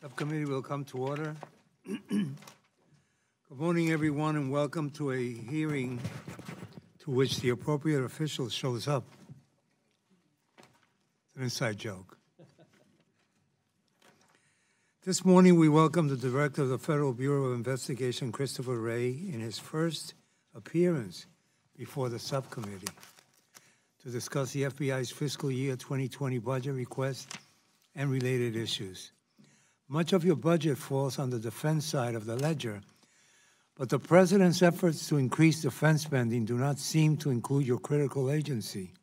Subcommittee will come to order. Good morning, everyone, and welcome to a hearing to which the appropriate official shows up. It's an inside joke. This morning, we welcome the Director of the Federal Bureau of Investigation, Christopher Wray, in his first appearance before the subcommittee to discuss the FBI's fiscal year 2020 budget request and related issues. Much of your budget falls on the defense side of the ledger, but the President's efforts to increase defense spending do not seem to include your critical agency.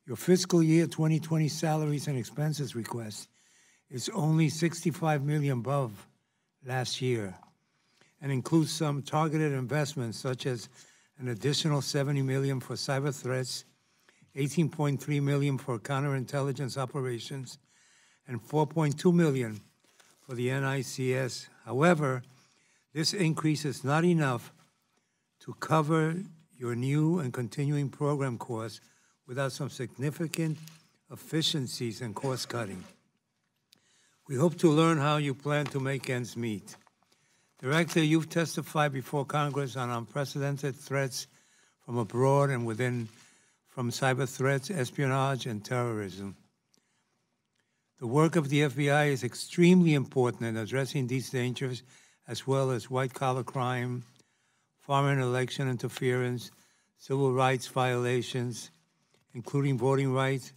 Your fiscal year 2020 salaries and expenses request is only $65 million above last year and includes some targeted investments such as an additional $70 million for cyber threats, $18.3 million for counterintelligence operations, and $4.2 million for the NICS. However, this increase is not enough to cover your new and continuing program costs without some significant efficiencies and cost cutting. We hope to learn how you plan to make ends meet. Director, you've testified before Congress on unprecedented threats from abroad and within, from cyber threats, espionage, and terrorism. The work of the FBI is extremely important in addressing these dangers, as well as white-collar crime, foreign election interference, civil rights violations, including voting rights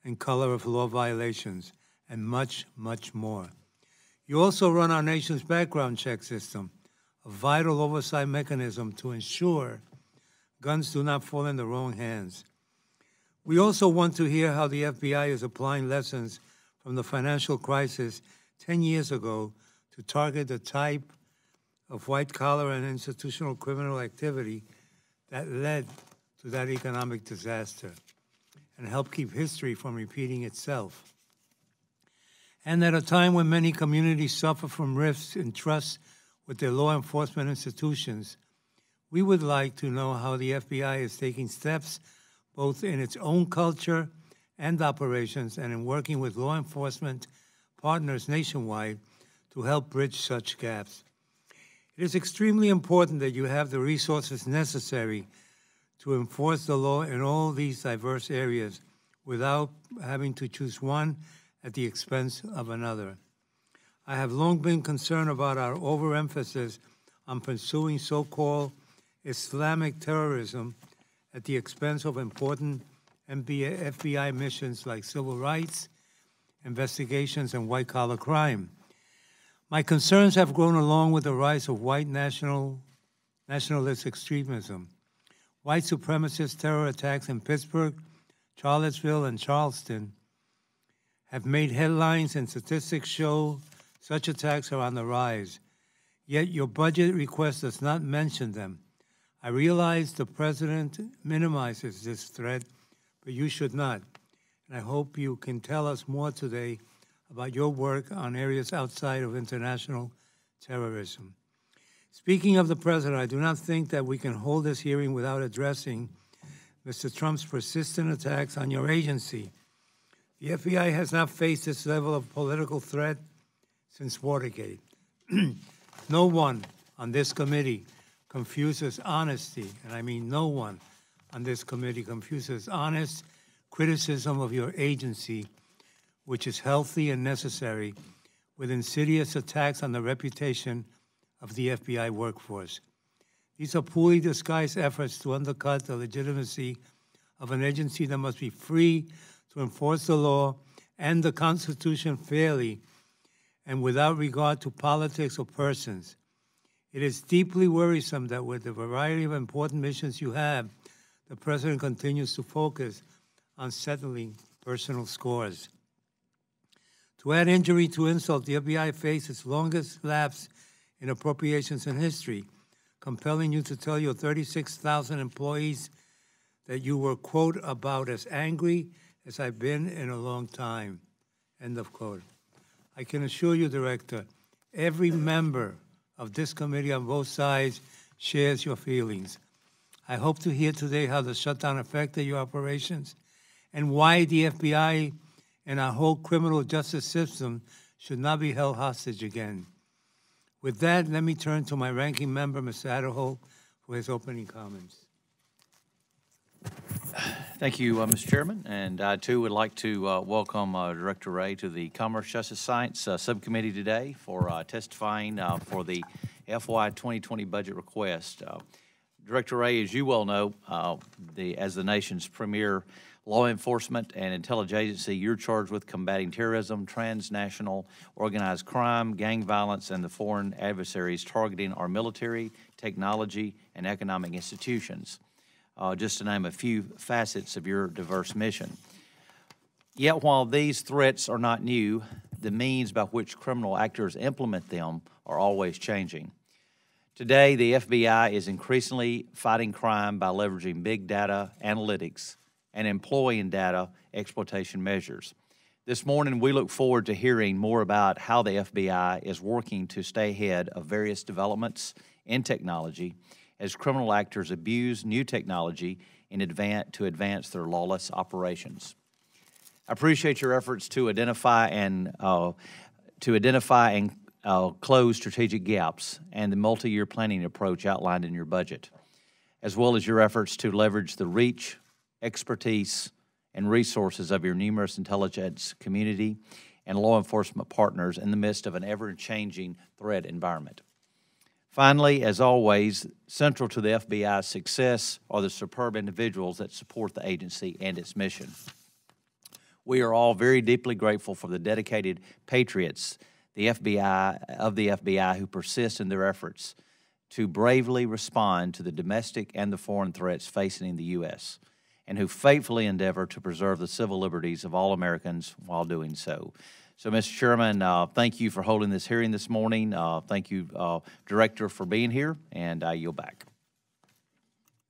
and color of law violations, and much, much more. You also run our nation's background check system, a vital oversight mechanism to ensure guns do not fall in the wrong hands. We also want to hear how the FBI is applying lessons from the financial crisis 10 years ago to target the type of white-collar and institutional criminal activity that led to that economic disaster and help keep history from repeating itself. And at a time when many communities suffer from rifts in trust with their law enforcement institutions, we would like to know how the FBI is taking steps both in its own culture and operations and in working with law enforcement partners nationwide to help bridge such gaps. It is extremely important that you have the resources necessary to enforce the law in all these diverse areas without having to choose one at the expense of another. I have long been concerned about our overemphasis on pursuing so-called Islamic terrorism at the expense of important FBI missions like civil rights, investigations, and white-collar crime. My concerns have grown along with the rise of white nationalist extremism. White supremacist terror attacks in Pittsburgh, Charlottesville, and Charleston have made headlines, and statistics show such attacks are on the rise. Yet your budget request does not mention them. I realize the President minimizes this threat, but you should not. And I hope you can tell us more today about your work on areas outside of international terrorism. Speaking of the President, I do not think that we can hold this hearing without addressing Mr. Trump's persistent attacks on your agency. The FBI has not faced this level of political threat since Watergate. No one on this committee confuses honesty, and I mean no one on this committee confuses honest criticism of your agency, which is healthy and necessary, with insidious attacks on the reputation of the FBI workforce. These are poorly disguised efforts to undercut the legitimacy of an agency that must be free to enforce the law and the Constitution fairly and without regard to politics or persons. It is deeply worrisome that with the variety of important missions you have, the President continues to focus on settling personal scores. To add injury to insult, the FBI faced its longest lapse in appropriations in history, compelling you to tell your 36,000 employees that you were, quote, about as angry as I've been in a long time, end of quote. I can assure you, Director, every member of this committee on both sides shares your feelings. I hope to hear today how the shutdown affected your operations and why the FBI and our whole criminal justice system should not be held hostage again. With that, let me turn to my ranking member, Mr. Adderholt, for his opening comments. Thank you, Mr. Chairman, and I too would like to welcome Director Wray to the Commerce, Justice, Science Subcommittee today for testifying for the FY 2020 budget request. Director Wray, as you well know, as the nation's premier law enforcement and intelligence agency, you're charged with combating terrorism, transnational organized crime, gang violence, and the foreign adversaries targeting our military, technology, and economic institutions. Just to name a few facets of your diverse mission. Yet while these threats are not new, the means by which criminal actors implement them are always changing. Today, the FBI is increasingly fighting crime by leveraging big data analytics and employing data exploitation measures. This morning, we look forward to hearing more about how the FBI is working to stay ahead of various developments in technology as criminal actors abuse new technology to advance their lawless operations. I appreciate your efforts to identify and close strategic gaps and the multi-year planning approach outlined in your budget, as well as your efforts to leverage the reach, expertise, and resources of your numerous intelligence community and law enforcement partners in the midst of an ever-changing threat environment. Finally, as always, central to the FBI's success are the superb individuals that support the agency and its mission. We are all very deeply grateful for the dedicated patriots of the FBI who persist in their efforts to bravely respond to the domestic and the foreign threats facing the U.S., and who faithfully endeavor to preserve the civil liberties of all Americans while doing so. So, Mr. Chairman, thank you for holding this hearing this morning. Thank you, Director, for being here, and I yield back.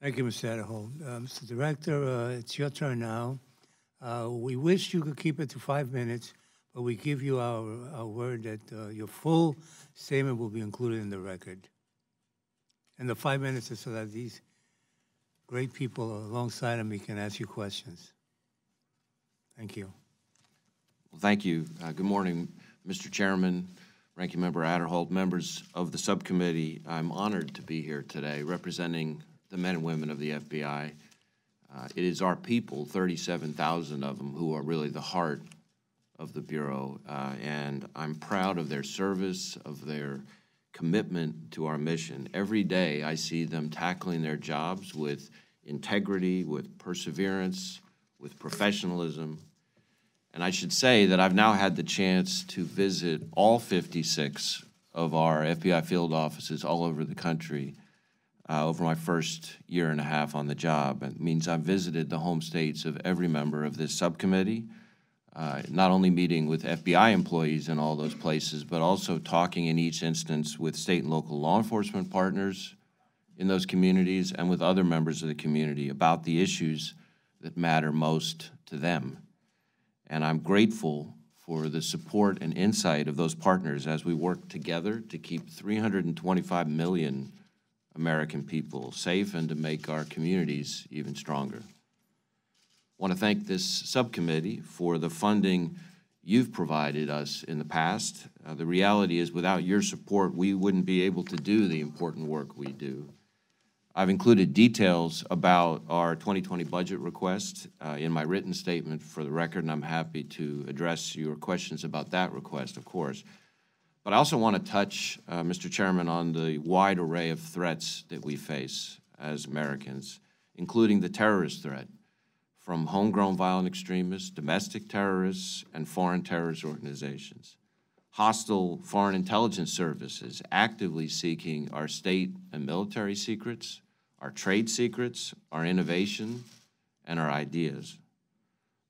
Thank you, Mr. Adderholt. Mr. Director, it's your turn now. We wish you could keep it to 5 minutes, but we give you our word that your full statement will be included in the record. And the 5 minutes is so that these great people alongside of me can ask you questions. Thank you. Well, thank you. Good morning, Mr. Chairman, Ranking Member Adderholt, members of the subcommittee. I'm honored to be here today representing the men and women of the FBI. It is our people, 37,000 of them, who are really the heart of the Bureau, and I'm proud of their service, of their commitment to our mission. Every day I see them tackling their jobs with integrity, with perseverance, with professionalism. And I should say that I've now had the chance to visit all 56 of our FBI field offices all over the country over my first year and a half on the job. It means I've visited the home states of every member of this subcommittee, not only meeting with FBI employees in all those places, but also talking in each instance with state and local law enforcement partners in those communities and with other members of the community about the issues that matter most to them. And I'm grateful for the support and insight of those partners as we work together to keep 325 million American people safe and to make our communities even stronger. I want to thank this subcommittee for the funding you've provided us in the past. The reality is, without your support, we wouldn't be able to do the important work we do. I've included details about our 2020 budget request in my written statement for the record, and I'm happy to address your questions about that request, of course. But I also want to touch, Mr. Chairman, on the wide array of threats that we face as Americans, including the terrorist threat from homegrown violent extremists, domestic terrorists, and foreign terrorist organizations. Hostile foreign intelligence services actively seeking our state and military secrets, our trade secrets, our innovation, and our ideas.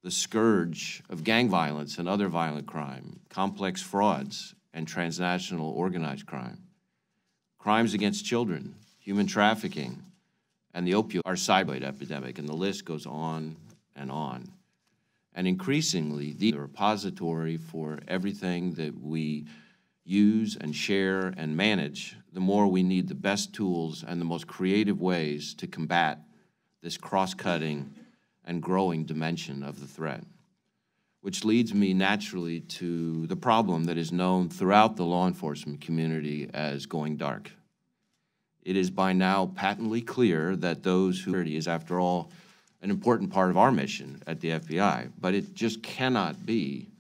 The scourge of gang violence and other violent crime, complex frauds, and transnational organized crime. Crimes against children, human trafficking, and the opioid, our cyber epidemic, and the list goes on and on. And increasingly, the repository for everything that we use and share and manage, the more we need the best tools and the most creative ways to combat this cross-cutting and growing dimension of the threat. which leads me naturally to the problem that is known throughout the law enforcement community as going dark. It is by now patently clear that those who is, after all, an important part of our mission at the FBI, but it just cannot be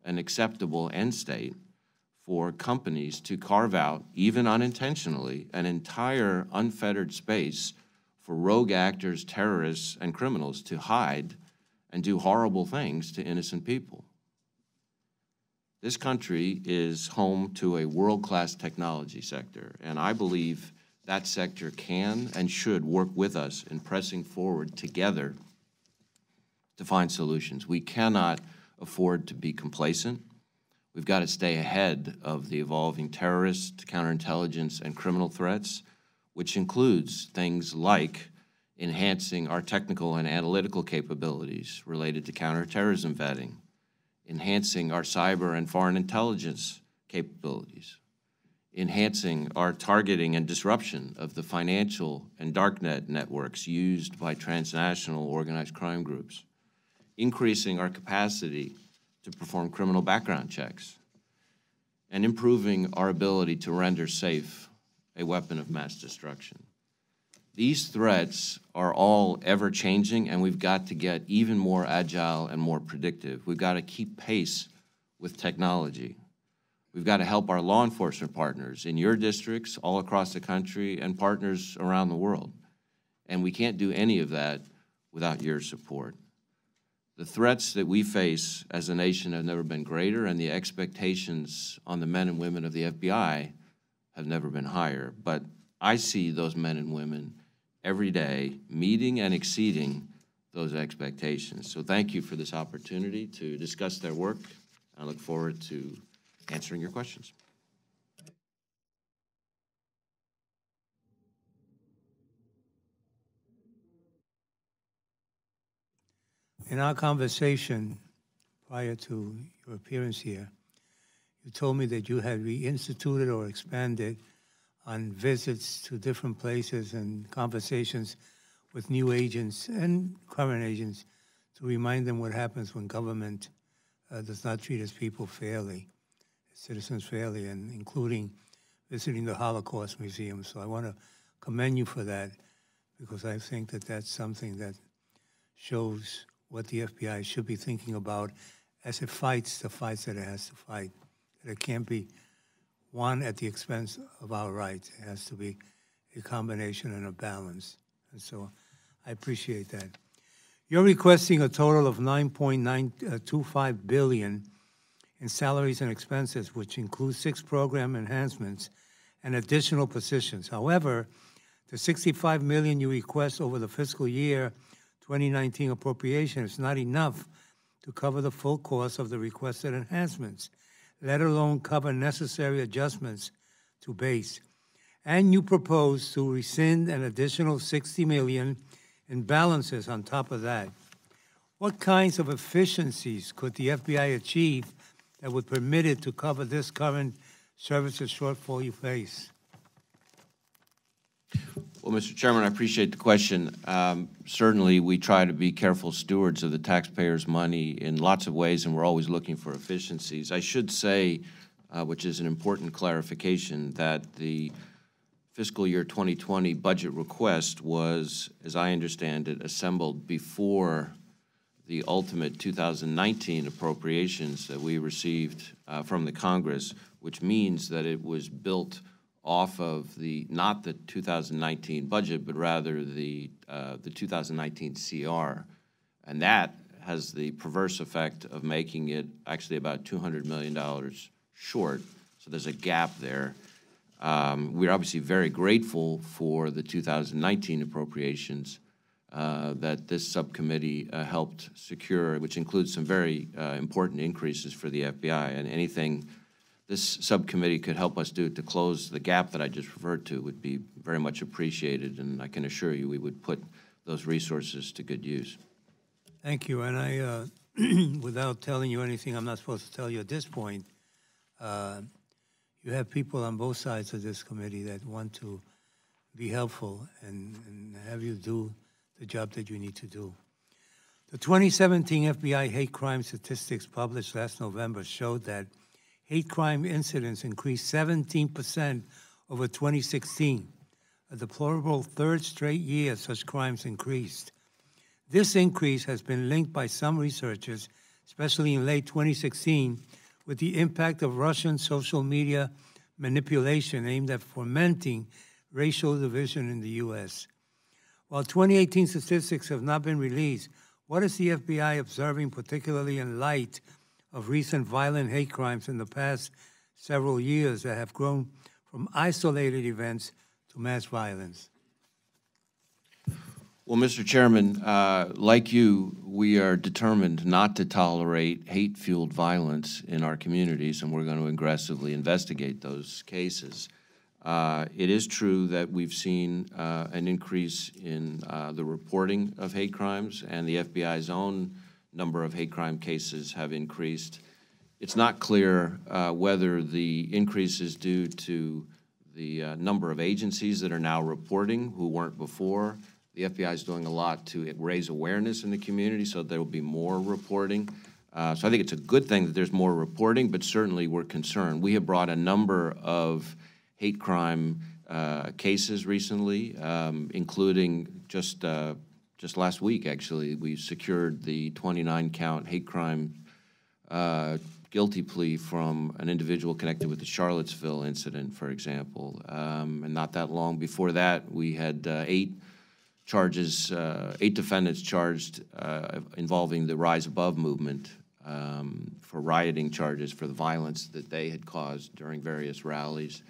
an acceptable end state for companies to carve out, even unintentionally, an entire unfettered space for rogue actors, terrorists, and criminals to hide and do horrible things to innocent people. This country is home to a world-class technology sector, and I believe that sector can and should work with us in pressing forward together to find solutions. We cannot afford to be complacent. We've got to stay ahead of the evolving terrorist, counterintelligence, and criminal threats, which includes things like enhancing our technical and analytical capabilities related to counterterrorism vetting, enhancing our cyber and foreign intelligence capabilities, enhancing our targeting and disruption of the financial and darknet networks used by transnational organized crime groups, increasing our capacity to perform criminal background checks, and improving our ability to render safe a weapon of mass destruction. These threats are all ever-changing, and we've got to get even more agile and more predictive. We've got to keep pace with technology. We've got to help our law enforcement partners in your districts all across the country and partners around the world. And we can't do any of that without your support. The threats that we face as a nation have never been greater, and the expectations on the men and women of the FBI have never been higher. But I see those men and women every day meeting and exceeding those expectations. So thank you for this opportunity to discuss their work. I look forward to answering your questions. In our conversation prior to your appearance here, you told me that you had reinstituted or expanded on visits to different places and conversations with new agents and current agents to remind them what happens when government does not treat its people fairly, citizens fairly, and including visiting the Holocaust Museum. So I want to commend you for that, because I think that that's something that shows what the FBI should be thinking about as it fights the fights that it has to fight. That it can't be one at the expense of our rights. It has to be a combination and a balance. And so I appreciate that. You're requesting a total of $9.925 billion in salaries and expenses, which includes 6 program enhancements and additional positions. However, the $65 million you request over the fiscal year 2019 appropriation is not enough to cover the full cost of the requested enhancements, let alone cover necessary adjustments to base. And you propose to rescind an additional $60 million in balances on top of that. What kinds of efficiencies could the FBI achieve that would permit it to cover this current services shortfall you face? Well, Mr. Chairman, I appreciate the question. Certainly, we try to be careful stewards of the taxpayers' money in lots of ways, and we're always looking for efficiencies. I should say, which is an important clarification, that the fiscal year 2020 budget request was, as I understand it, assembled before the ultimate 2019 appropriations that we received from the Congress, which means that it was built off of not the 2019 budget, but rather the 2019 CR. And that has the perverse effect of making it actually about $200 million short. So there's a gap there. We're obviously very grateful for the 2019 appropriations that this subcommittee helped secure, which includes some very important increases for the FBI, and anything this subcommittee could help us do to close the gap that I just referred to would be very much appreciated, and I can assure you we would put those resources to good use. Thank you. And I, without telling you anything I'm not supposed to tell you at this point, you have people on both sides of this committee that want to be helpful and have you do the job that you need to do. The 2017 FBI hate crime statistics published last November showed that hate crime incidents increased 17% over 2016, a deplorable third straight year such crimes increased. This increase has been linked by some researchers, especially in late 2016, with the impact of Russian social media manipulation aimed at fomenting racial division in the U.S. While 2018 statistics have not been released, what is the FBI observing, particularly in light of recent violent hate crimes in the past several years that have grown from isolated events to mass violence? Well, Mr. Chairman, like you, we are determined not to tolerate hate-fueled violence in our communities, and we're going to aggressively investigate those cases. It is true that we've seen an increase in the reporting of hate crimes, and the FBI's own number of hate crime cases have increased. It's not clear whether the increase is due to the number of agencies that are now reporting who weren't before. The FBI is doing a lot to raise awareness in the community, so there will be more reporting. So I think it's a good thing that there's more reporting, but certainly we're concerned. We have brought a number of hate crime cases recently, including just last week, actually. We secured the 29-count hate crime guilty plea from an individual connected with the Charlottesville incident, for example. And not that long before that, we had 8 defendants charged involving the Rise Above movement for rioting charges for the violence that they had caused during various rallies.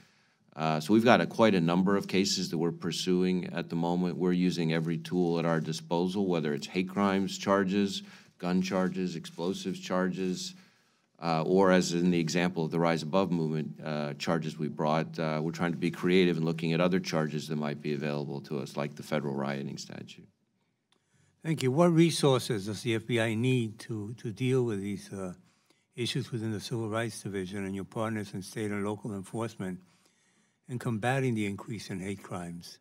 So we've got quite a number of cases that we're pursuing at the moment. We're using every tool at our disposal, whether it's hate crimes charges, gun charges, explosives charges, or as in the example of the Rise Above movement charges we brought. We're trying to be creative and looking at other charges that might be available to us, like the federal rioting statute. Thank you. What resources does the FBI need to deal with these issues within the Civil Rights Division and your partners in state and local enforcement in combating the increase in hate crimes?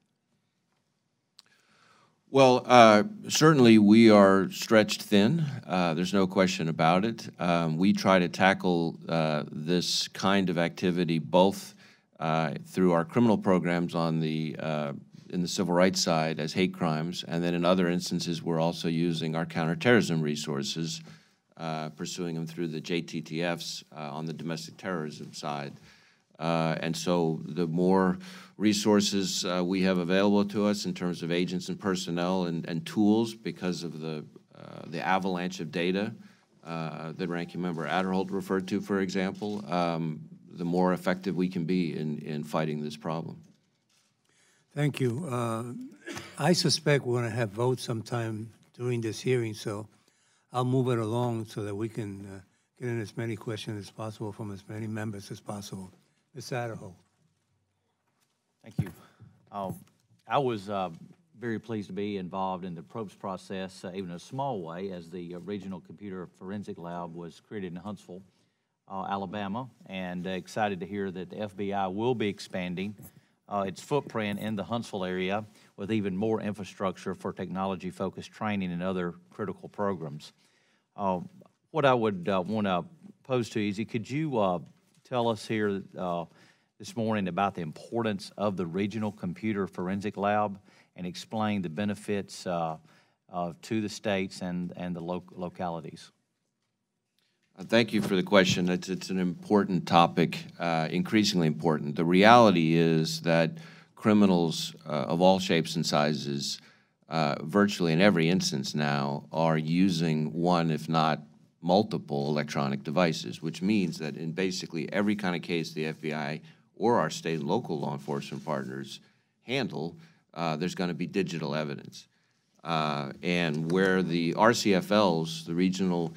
Well, certainly we are stretched thin. There's no question about it. We try to tackle this kind of activity both through our criminal programs on the in the civil rights side as hate crimes, and then in other instances we're also using our counterterrorism resources, pursuing them through the JTTFs on the domestic terrorism side. And so the more resources we have available to us in terms of agents and personnel and tools, because of the avalanche of data that Ranking Member Adderholt referred to, for example, the more effective we can be in fighting this problem. Thank you. I suspect we're going to have votes sometime during this hearing, so I'll move it along so that we can get in as many questions as possible from as many members as possible. Ms. Adderholt. Thank you. I was very pleased to be involved in the probes process, even in a small way, as the Regional Computer Forensic Lab was created in Huntsville, Alabama, and excited to hear that the FBI will be expanding its footprint in the Huntsville area with even more infrastructure for technology-focused training and other critical programs. What I would want to pose to you is, could you tell us here this morning about the importance of the Regional Computer Forensic Lab and explain the benefits to the states and the localities? Thank you for the question. It's an important topic, increasingly important. The reality is that criminals of all shapes and sizes, virtually in every instance now, are using one, if not multiple, electronic devices, which means that in basically every kind of case the FBI or our state and local law enforcement partners handle, there's going to be digital evidence. And where the RCFLs, the Regional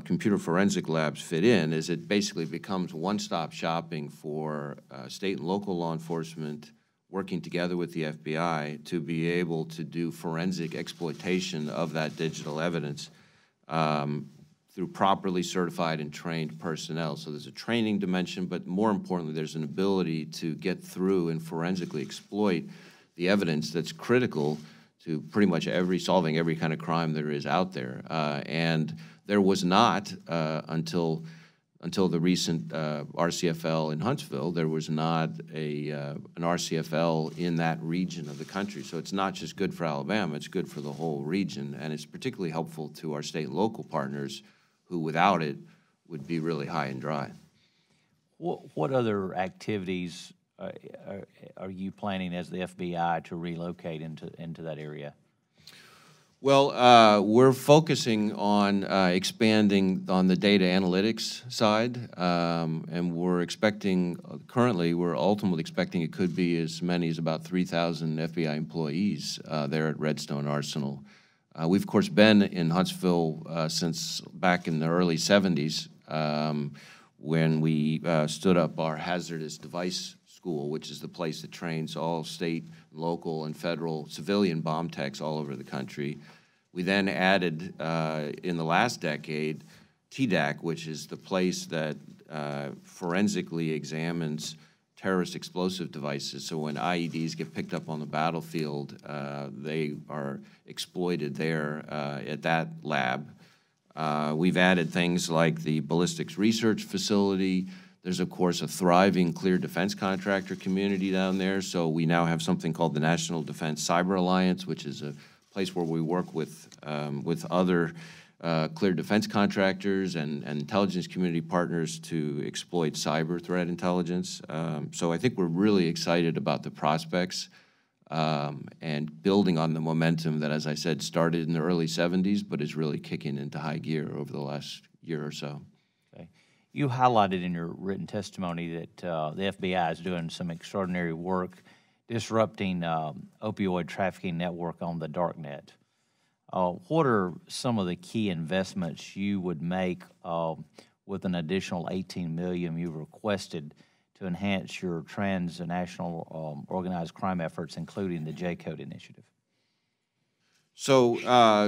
Computer Forensic Labs, fit in is it basically becomes one-stop shopping for state and local law enforcement working together with the FBI to be able to do forensic exploitation of that digital evidence through properly certified and trained personnel. So there's a training dimension, but more importantly, there's an ability to get through and forensically exploit the evidence that's critical to pretty much solving every kind of crime there is out there. And there was not, until the recent RCFL in Huntsville, there was not an RCFL in that region of the country. So it's not just good for Alabama, it's good for the whole region. And it's particularly helpful to our state and local partners who, without it, would be really high and dry. What other activities are you planning as the FBI to relocate into that area? Well, we're focusing on expanding on the data analytics side, and we're expecting, currently, we're ultimately expecting it could be as many as about 3,000 FBI employees there at Redstone Arsenal. We've, of course, been in Huntsville since back in the early 70s when we stood up our hazardous device school, which is the place that trains all state, local, and federal civilian bomb techs all over the country. We then added, in the last decade, TDAC, which is the place that forensically examines terrorist explosive devices. So when IEDs get picked up on the battlefield, they are exploited there at that lab. We've added things like the ballistics research facility. There's, of course, a thriving clear defense contractor community down there. So we now have something called the National Defense Cyber Alliance, which is a place where we work with other clear defense contractors and intelligence community partners to exploit cyber threat intelligence. So I think we're really excited about the prospects and building on the momentum that, as I said, started in the early 70s, but is really kicking into high gear over the last year or so. Okay. You highlighted in your written testimony that the FBI is doing some extraordinary work disrupting opioid trafficking network on the darknet. What are some of the key investments you would make with an additional $18 million you've requested to enhance your transnational organized crime efforts, including the J-Code initiative? So,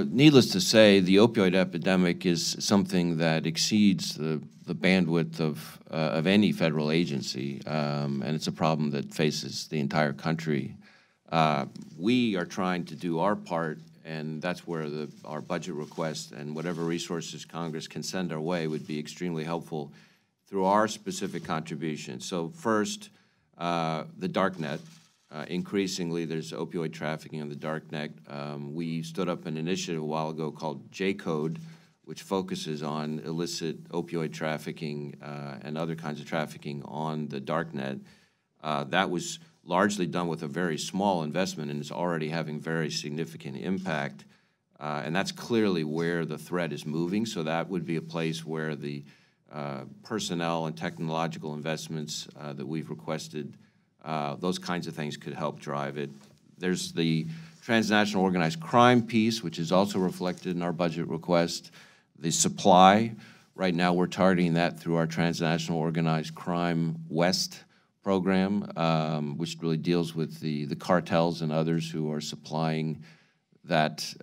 needless to say, the opioid epidemic is something that exceeds the bandwidth of any federal agency, and it's a problem that faces the entire country. We are trying to do our part, and that's where our budget request and whatever resources Congress can send our way would be extremely helpful through our specific contributions. So first, the darknet. Increasingly, there's opioid trafficking on the darknet. We stood up an initiative a while ago called J-Code, which focuses on illicit opioid trafficking and other kinds of trafficking on the darknet. That was largely done with a very small investment and is already having very significant impact. And that's clearly where the threat is moving. So that would be a place where the personnel and technological investments that we've requested, those kinds of things could help drive it. There's the transnational organized crime piece, which is also reflected in our budget request. The supply, right now we're targeting that through our transnational organized crime West program, which really deals with the cartels and others who are supplying that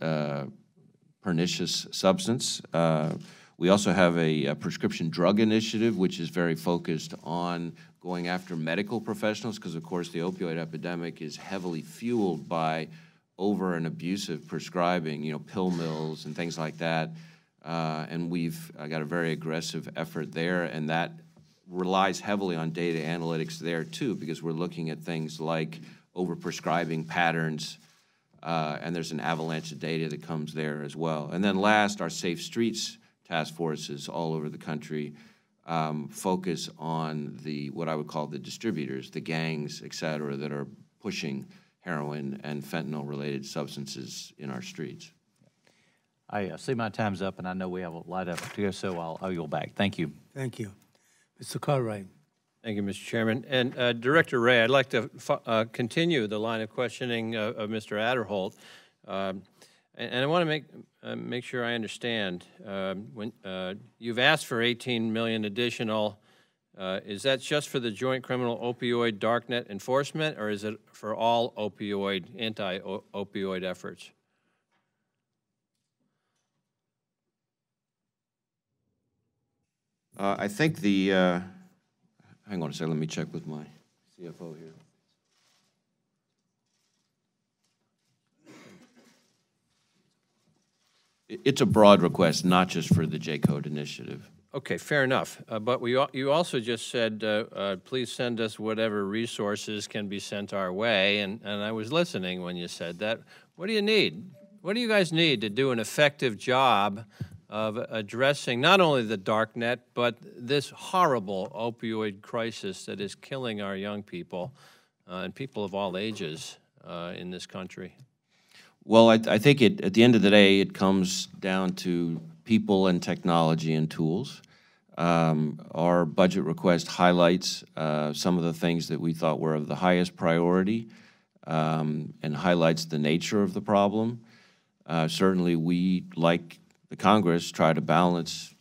pernicious substance. We also have a prescription drug initiative, which is very focused on going after medical professionals, because, of course, the opioid epidemic is heavily fueled by over and abusive prescribing, you know, pill mills and things like that. And we've got a very aggressive effort there, and that relies heavily on data analytics there, too, because we're looking at things like overprescribing patterns, and there's an avalanche of data that comes there as well. And then last, our Safe Streets task forces all over the country focus on what I would call the distributors, the gangs, et cetera, that are pushing heroin and fentanyl-related substances in our streets. I see my time's up, and I know we have a lot of to go, so I'll yield back. Thank you. Thank you. Mr. Cartwright. Thank you, Mr. Chairman. And Director Wray, I'd like to continue the line of questioning of Mr. Adderholt. And I want to make sure I understand. When you've asked for $18 million additional, is that just for the joint criminal opioid darknet enforcement, or is it for all opioid, anti-opioid efforts? I think hang on a second, let me check with my CFO here. It's a broad request, not just for the J-Code initiative. Okay, fair enough. But you also just said, please send us whatever resources can be sent our way, and I was listening when you said that. What do you need? What do you guys need to do an effective job of addressing not only the dark net, but this horrible opioid crisis that is killing our young people and people of all ages in this country? Well, I think at the end of the day, it comes down to people and technology and tools. Our budget request highlights some of the things that we thought were of the highest priority and highlights the nature of the problem. Certainly, we, like the Congress, try to balance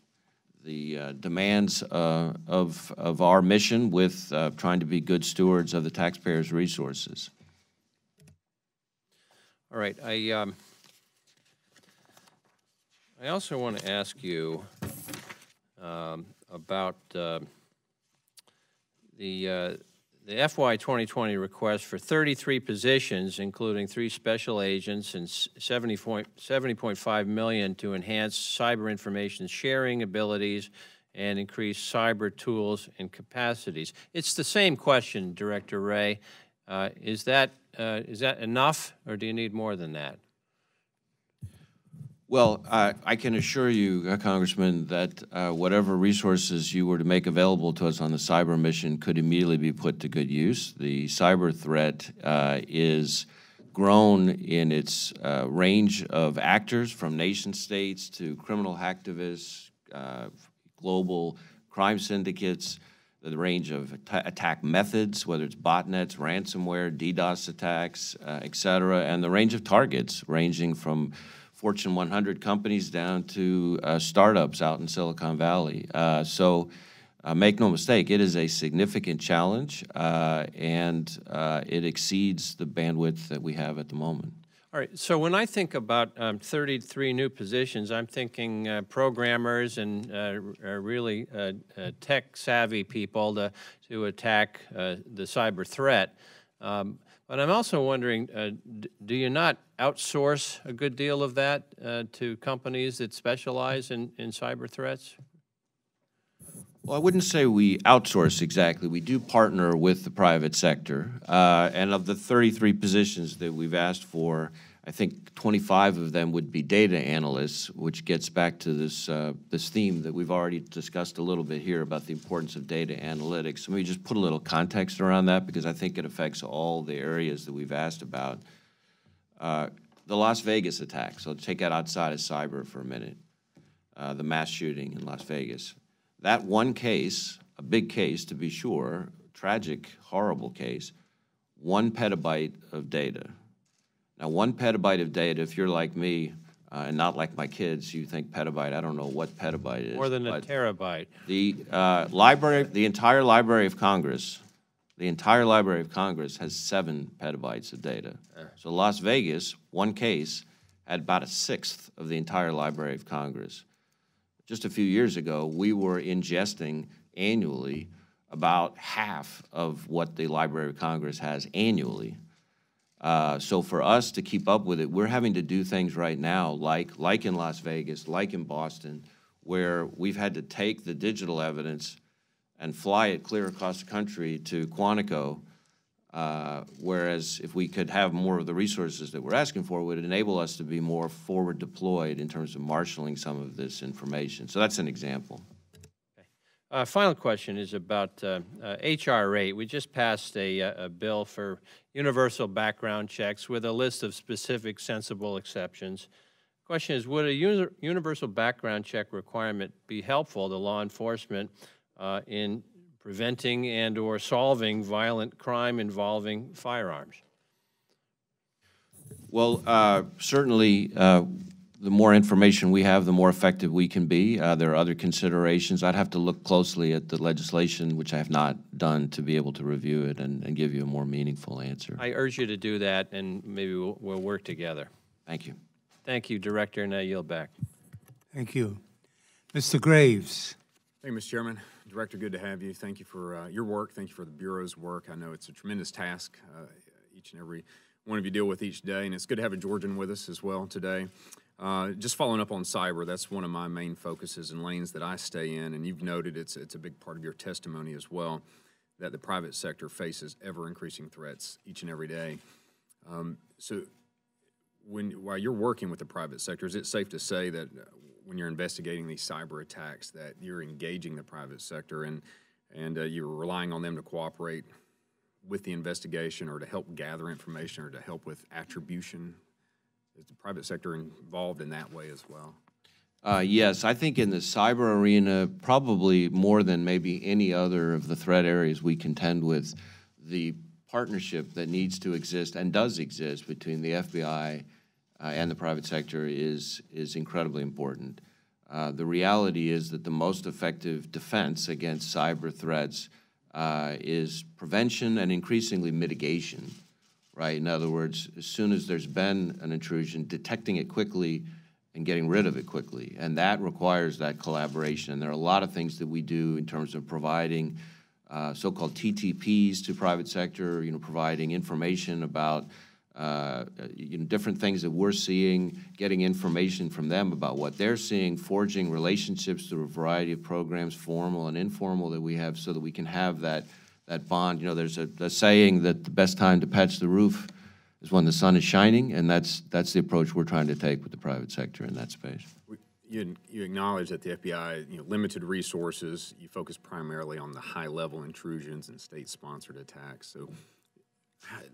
the demands of our mission with trying to be good stewards of the taxpayers' resources. All right. I also want to ask you about the FY 2020 request for 33 positions, including 3 special agents and $70.5 million to enhance cyber information sharing abilities and increase cyber tools and capacities. It's the same question, Director Wray. Is that enough, or do you need more than that? Well, I can assure you, Congressman, that whatever resources you were to make available to us on the cyber mission could immediately be put to good use. The cyber threat is grown in its range of actors, from nation states to criminal hacktivists, global crime syndicates, the range of attack methods, whether it's botnets, ransomware, DDoS attacks, et cetera, and the range of targets ranging from Fortune 100 companies down to startups out in Silicon Valley. So make no mistake, it is a significant challenge, and it exceeds the bandwidth that we have at the moment. All right, so when I think about 33 new positions, I'm thinking programmers and really tech-savvy people to attack the cyber threat. But I'm also wondering, do you not outsource a good deal of that to companies that specialize in cyber threats? Well, I wouldn't say we outsource exactly. We do partner with the private sector. And of the 33 positions that we've asked for, I think 25 of them would be data analysts, which gets back to this, this theme that we've already discussed a little bit here about the importance of data analytics. So let me just put a little context around that, because I think it affects all the areas that we've asked about. The Las Vegas attack, so take that outside of cyber for a minute, the mass shooting in Las Vegas. That one case, a big case to be sure, tragic, horrible case, 1 petabyte of data. Now, 1 petabyte of data, if you're like me and not like my kids, you think petabyte, I don't know what petabyte is. More than a terabyte. The library, the entire Library of Congress, has 7 petabytes of data. So Las Vegas, one case, had about 1/6 of the entire Library of Congress. Just a few years ago, we were ingesting annually about half of what the Library of Congress has annually. So for us to keep up with it, we're having to do things right now, like in Las Vegas, like in Boston, where we've had to take the digital evidence and fly it clear across the country to Quantico, whereas if we could have more of the resources that we're asking for, it would enable us to be more forward deployed in terms of marshaling some of this information. So that's an example. Final question is about H.R. 8. We just passed a bill for universal background checks with a list of specific sensible exceptions. Question is, would a universal background check requirement be helpful to law enforcement in preventing and or solving violent crime involving firearms? Well, certainly the more information we have, the more effective we can be. There are other considerations. I'd have to look closely at the legislation, which I have not done, to be able to review it and give you a more meaningful answer. I urge you to do that, and maybe we'll work together. Thank you. Thank you, Director, and I yield back. Thank you. Mr. Graves. Thank you, Mr. Chairman. Director, good to have you. Thank you for your work. Thank you for the Bureau's work. I know it's a tremendous task each and every one of you deal with each day, and it's good to have a Georgian with us as well today. Just following up on cyber, that's one of my main focuses and lanes that I stay in, and you've noted it's a big part of your testimony as well, that the private sector faces ever-increasing threats each and every day. So while you're working with the private sector, is it safe to say that when you're investigating these cyber attacks that you're engaging the private sector and you're relying on them to cooperate with the investigation or to help gather information or to help with attribution? Is the private sector involved in that way as well? Yes, I think in the cyber arena, probably more than maybe any other of the threat areas we contend with, the partnership that needs to exist and does exist between the FBI and the private sector is incredibly important. The reality is that the most effective defense against cyber threats is prevention and increasingly mitigation, right? In other words, as soon as there's been an intrusion, detecting it quickly and getting rid of it quickly. And that requires that collaboration. And there are a lot of things that we do in terms of providing so-called TTPs to private sector, providing information about different things that we're seeing, getting information from them about what they're seeing, forging relationships through a variety of programs, formal and informal, that we have so that we can have that bond. There's a saying that the best time to patch the roof is when the sun is shining, and that's the approach we're trying to take with the private sector in that space. You acknowledge that the FBI, limited resources, you focus primarily on the high-level intrusions and state-sponsored attacks. So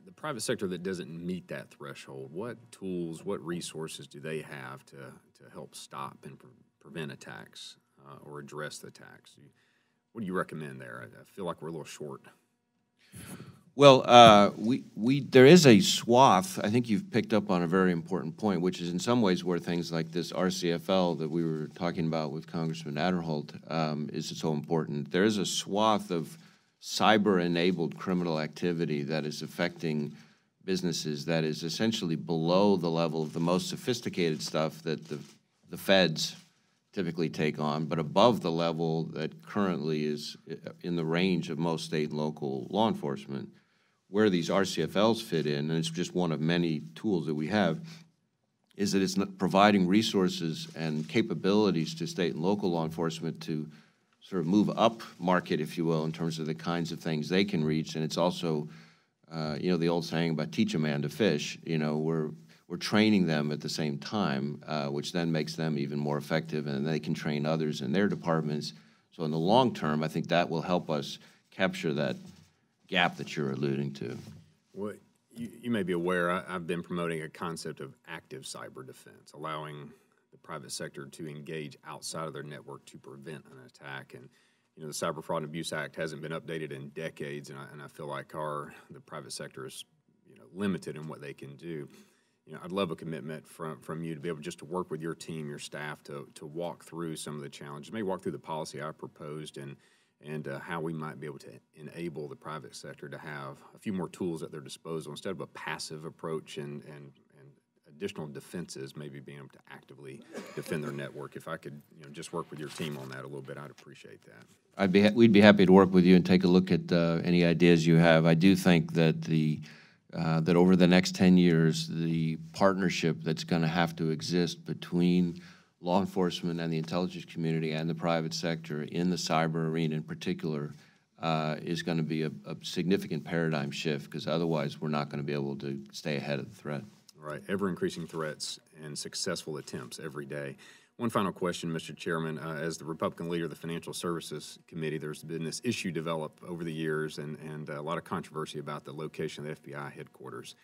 the private sector that doesn't meet that threshold, what tools, what resources do they have to help stop and prevent attacks or address the attacks? What do you recommend there? I feel like we're a little short. Well, there is a swath. I think you've picked up on a very important point, which is in some ways where things like this RCFL that we were talking about with Congressman Adderholt is so important. There is a swath of cyber-enabled criminal activity that is affecting businesses that is essentially below the level of the most sophisticated stuff that the feds typically take on, but above the level that currently is in the range of most state and local law enforcement. Where these RCFLs fit in, and it's just one of many tools that we have, is that it's providing resources and capabilities to state and local law enforcement to sort of move up market, if you will, in terms of the kinds of things they can reach. And it's also, the old saying about teach a man to fish. We're training them at the same time, which then makes them even more effective, and they can train others in their departments. So in the long term, I think that will help us capture that gap that you're alluding to. Well, you may be aware, I've been promoting a concept of active cyber defense, allowing the private sector to engage outside of their network to prevent an attack. And the Cyber Fraud and Abuse Act hasn't been updated in decades, and I feel like the private sector is limited in what they can do. I'd love a commitment from you to be able just to work with your team, your staff, to walk through some of the challenges, maybe walk through the policy I proposed and how we might be able to enable the private sector to have a few more tools at their disposal instead of a passive approach and additional defenses, maybe being able to actively defend their network. If I could just work with your team on that a little bit, I'd appreciate that. We'd be happy to work with you and take a look at any ideas you have. I do think that that over the next 10 years, the partnership that's going to have to exist between law enforcement and the intelligence community and the private sector in the cyber arena in particular is going to be a significant paradigm shift, because otherwise we're not going to be able to stay ahead of the threat. Right, ever-increasing threats and successful attempts every day. One final question, Mr. Chairman. As the Republican leader of the Financial Services Committee, there's been this issue develop over the years and a lot of controversy about the location of the FBI headquarters.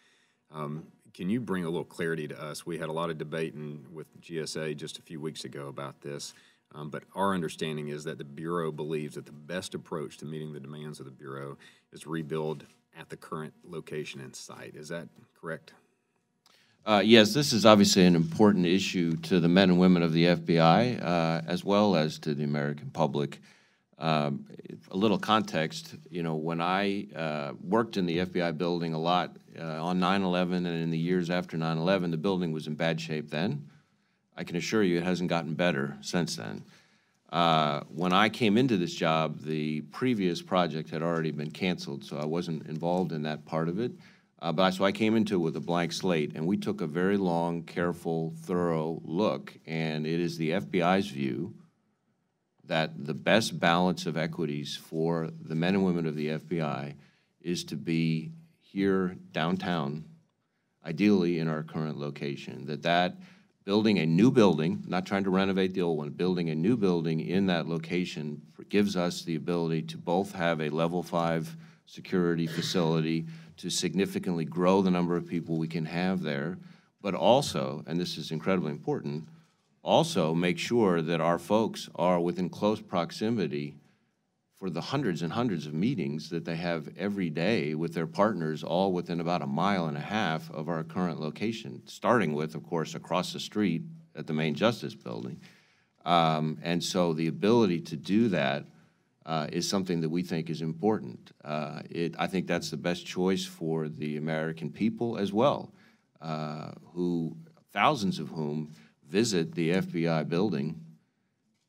Can you bring a little clarity to us? We had a lot of debate with GSA just a few weeks ago about this, but our understanding is that the Bureau believes that the best approach to meeting the demands of the Bureau is to rebuild at the current location and site. Is that correct? Yes, this is obviously an important issue to the men and women of the FBI, as well as to the American public. A little context, when I worked in the FBI building a lot on 9/11 and in the years after 9/11, the building was in bad shape then. I can assure you it hasn't gotten better since then. When I came into this job, the previous project had already been canceled, so I wasn't involved in that part of it. So I came into it with a blank slate, and we took a very long, careful, thorough look, and it is the FBI's view that the best balance of equities for the men and women of the FBI is to be here downtown, ideally in our current location, that building a new building, not trying to renovate the old one, building a new building in that location gives us the ability to both have a level 5 security facility to significantly grow the number of people we can have there, but also, and this is incredibly important, also make sure that our folks are within close proximity for the hundreds and hundreds of meetings that they have every day with their partners, all within about 1.5 miles of our current location, starting with, of course, across the street at the main Justice Building. And so the ability to do that is something that we think is important. I think that's the best choice for the American people as well, thousands of whom visit the FBI building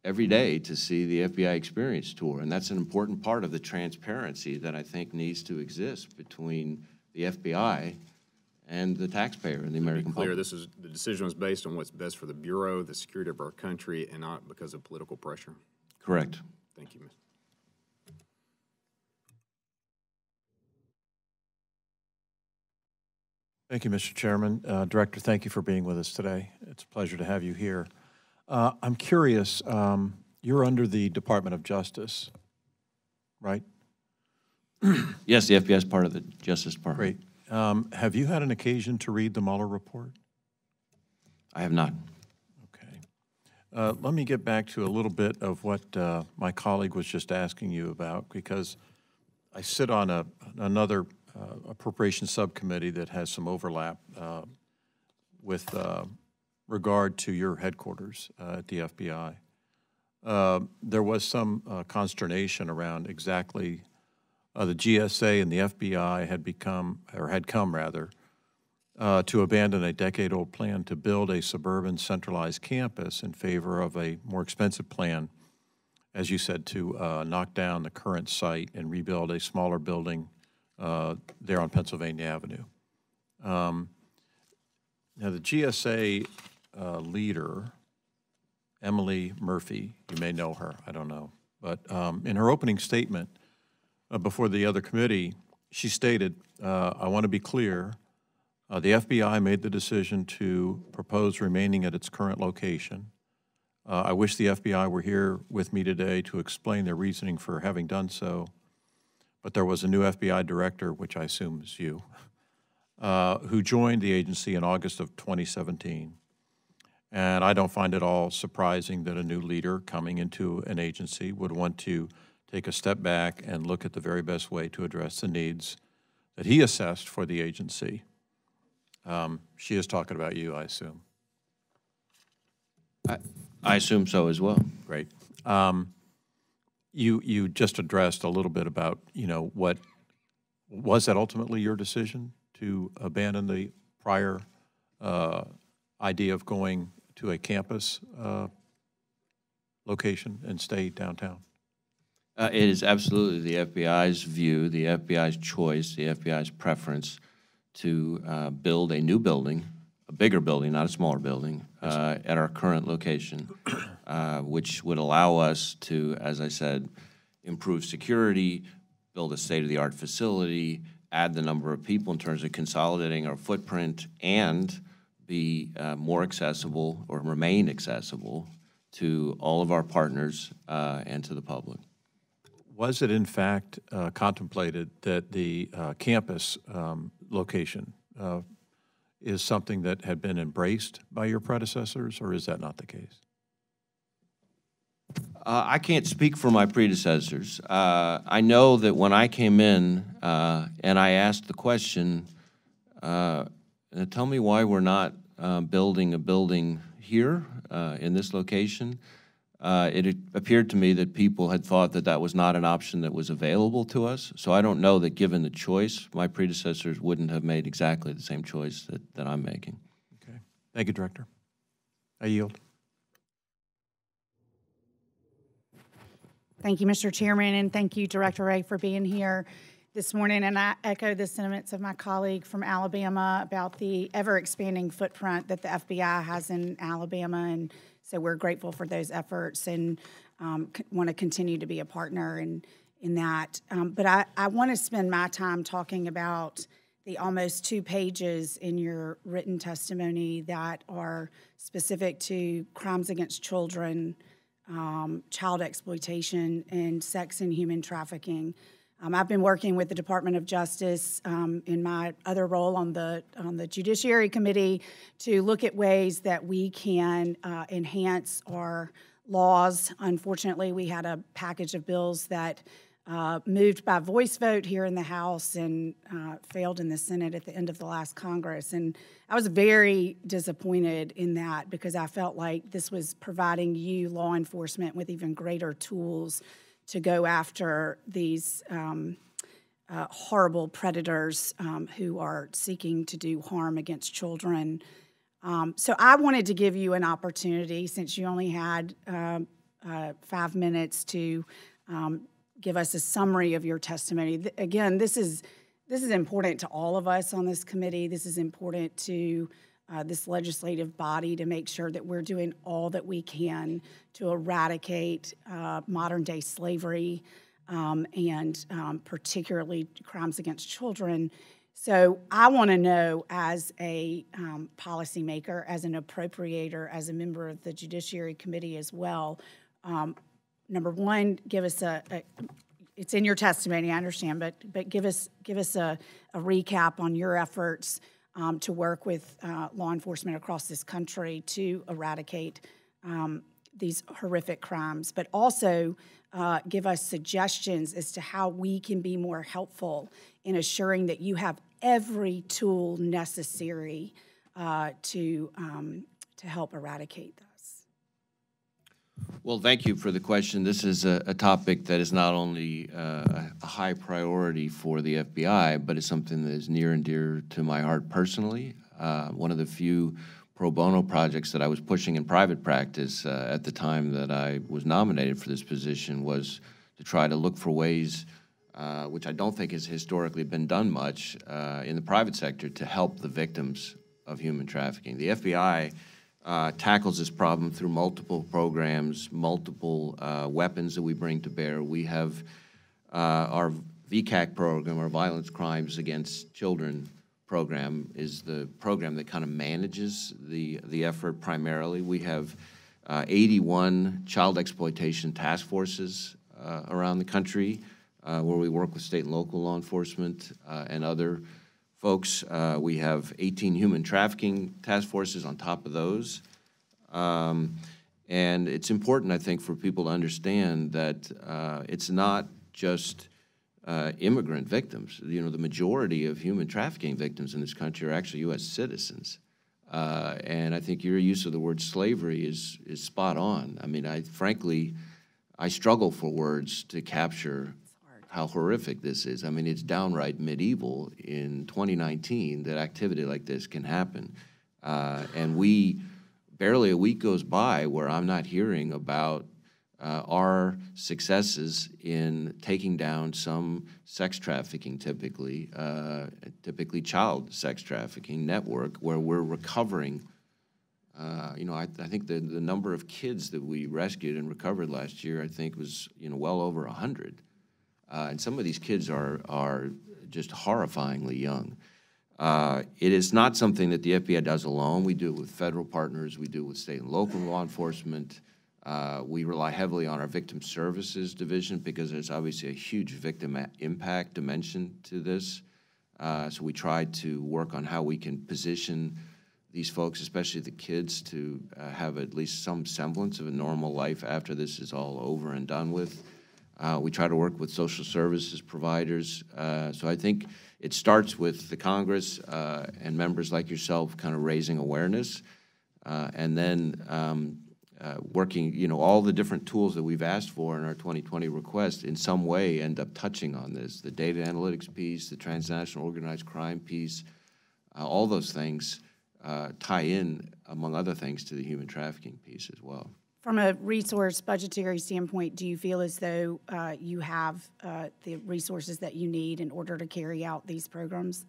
every day to see the FBI Experience Tour. And that's an important part of the transparency that I think needs to exist between the FBI and the taxpayer and the American public. The decision was based on what's best for the Bureau, the security of our country, and not because of political pressure. Correct. Thank you, Mr. Thank you, Mr. Chairman. Director, thank you for being with us today. It's a pleasure to have you here. I'm curious, you're under the Department of Justice, right? Yes, the FBI is part of the Justice Department. Great. Have you had an occasion to read the Mueller report? I have not. Okay. Let me get back to a little bit of what my colleague was just asking you about, because I sit on another appropriations subcommittee that has some overlap with regard to your headquarters at the FBI. There was some consternation around exactly the GSA and the FBI had come to abandon a decade-old plan to build a suburban centralized campus in favor of a more expensive plan, as you said, to knock down the current site and rebuild a smaller building there on Pennsylvania Avenue. Now, the GSA leader, Emily Murphy, you may know her, I don't know, but in her opening statement before the other committee, she stated, I want to be clear, the FBI made the decision to propose remaining at its current location. I wish the FBI were here with me today to explain their reasoning for having done so, but there was a new FBI director, which I assume is you, who joined the agency in August of 2017. And I don't find it all surprising that a new leader coming into an agency would want to take a step back and look at the very best way to address the needs that he assessed for the agency. She is talking about you, I assume. I assume so as well. Great. You just addressed a little bit about, what was that ultimately your decision to abandon the prior idea of going to a campus location and stay downtown? It is absolutely the FBI's view, the FBI's choice, the FBI's preference to build a new building, a bigger building, not a smaller building, at our current location, which would allow us to, as I said, improve security, build a state-of-the-art facility, add the number of people in terms of consolidating our footprint, and be more accessible or remain accessible to all of our partners and to the public. Was it in fact contemplated that the campus location is something that had been embraced by your predecessors, or is that not the case? I can't speak for my predecessors. I know that when I came in and I asked the question, tell me why we're not building a building here in this location, it appeared to me that people had thought that that was not an option that was available to us. So I don't know that given the choice, my predecessors wouldn't have made exactly the same choice that I'm making. Okay. Thank you, Director. I yield. Thank you, Mr. Chairman, and thank you, Director Wray, for being here. this morning, and I echo the sentiments of my colleague from Alabama about the ever-expanding footprint that the FBI has in Alabama, and so we're grateful for those efforts and want to continue to be a partner in that. But I want to spend my time talking about the almost 2 pages in your written testimony that are specific to crimes against children, child exploitation, and sex and human trafficking. I've been working with the Department of Justice in my other role on the Judiciary Committee to look at ways that we can enhance our laws. Unfortunately, we had a package of bills that moved by voice vote here in the House and failed in the Senate at the end of the last Congress. And I was very disappointed in that because I felt like this was providing you, law enforcement, with even greater tools to go after these horrible predators who are seeking to do harm against children. So I wanted to give you an opportunity, since you only had 5 minutes, to give us a summary of your testimony. Again, this is important to all of us on this committee. This is important to this legislative body to make sure that we're doing all that we can to eradicate modern-day slavery and particularly crimes against children. So I want to know, as a policymaker, as an appropriator, as a member of the Judiciary Committee as well, number one, give us it's in your testimony, I understand, but give us a recap on your efforts to work with law enforcement across this country to eradicate these horrific crimes, but also give us suggestions as to how we can be more helpful in assuring that you have every tool necessary to help eradicate this. Well, thank you for the question. This is a topic that is not only a high priority for the FBI, but it's something that is near and dear to my heart personally. One of the few pro bono projects that I was pushing in private practice at the time that I was nominated for this position was to try to look for ways, which I don't think has historically been done much in the private sector, to help the victims of human trafficking. The FBI tackles this problem through multiple programs, multiple weapons that we bring to bear. We have our VCAC program, our Violence Crimes Against Children program, is the program that kind of manages the effort primarily. We have 81 child exploitation task forces around the country where we work with state and local law enforcement and other folks. We have 18 human trafficking task forces on top of those. And it's important, I think, for people to understand that it's not just immigrant victims. You know, the majority of human trafficking victims in this country are actually U.S. citizens. And I think your use of the word slavery is spot on. I mean, frankly, I struggle for words to capture how horrific this is. I mean, it's downright medieval in 2019 that activity like this can happen. And barely a week goes by where I'm not hearing about our successes in taking down some sex trafficking, typically child sex trafficking network, where we're recovering. You know, I think the number of kids that we rescued and recovered last year, I think, was, you know, well over 100. And some of these kids are just horrifyingly young. It is not something that the FBI does alone. We do it with federal partners. We do it with state and local law enforcement. We rely heavily on our victim services division because there's obviously a huge victim impact dimension to this. So we try to work on how we can position these folks, especially the kids, to have at least some semblance of a normal life after this is all over and done with. We try to work with social services providers. So I think it starts with the Congress and members like yourself kind of raising awareness, and then working, you know, all the different tools that we've asked for in our 2020 request in some way end up touching on this. The data analytics piece, the transnational organized crime piece, all those things tie in, among other things, to the human trafficking piece as well. From a resource budgetary standpoint, do you feel as though you have the resources that you need in order to carry out these programs?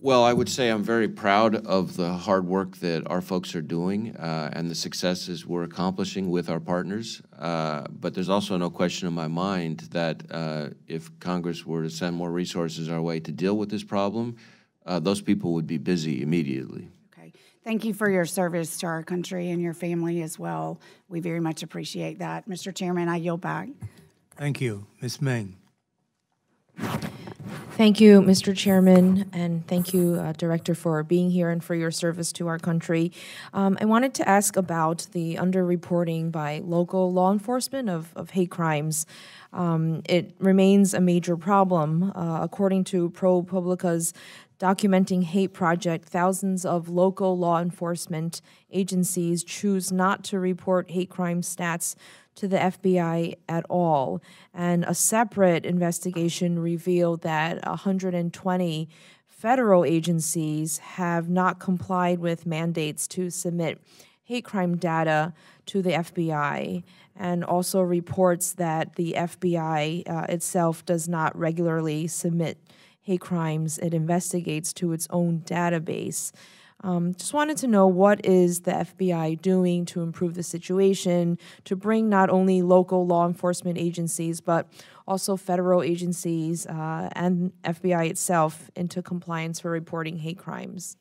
Well, I would say I'm very proud of the hard work that our folks are doing and the successes we're accomplishing with our partners. But there's also no question in my mind that if Congress were to send more resources our way to deal with this problem, those people would be busy immediately. Okay. Thank you for your service to our country and your family as well. We very much appreciate that. Mr. Chairman, I yield back. Thank you. Ms. Meng. Thank you, Mr. Chairman, and thank you, Director, for being here and for your service to our country. I wanted to ask about the underreporting by local law enforcement of hate crimes. It remains a major problem. According to ProPublica's Documenting Hate Project, thousands of local law enforcement agencies choose not to report hate crime stats to the FBI at all. And a separate investigation revealed that 120 federal agencies have not complied with mandates to submit hate crime data to the FBI, and also reports that the FBI itself does not regularly submit hate crimes it investigates to its own database. Just wanted to know, what is the FBI doing to improve the situation, to bring not only local law enforcement agencies, but also federal agencies and FBI itself into compliance for reporting hate crimes?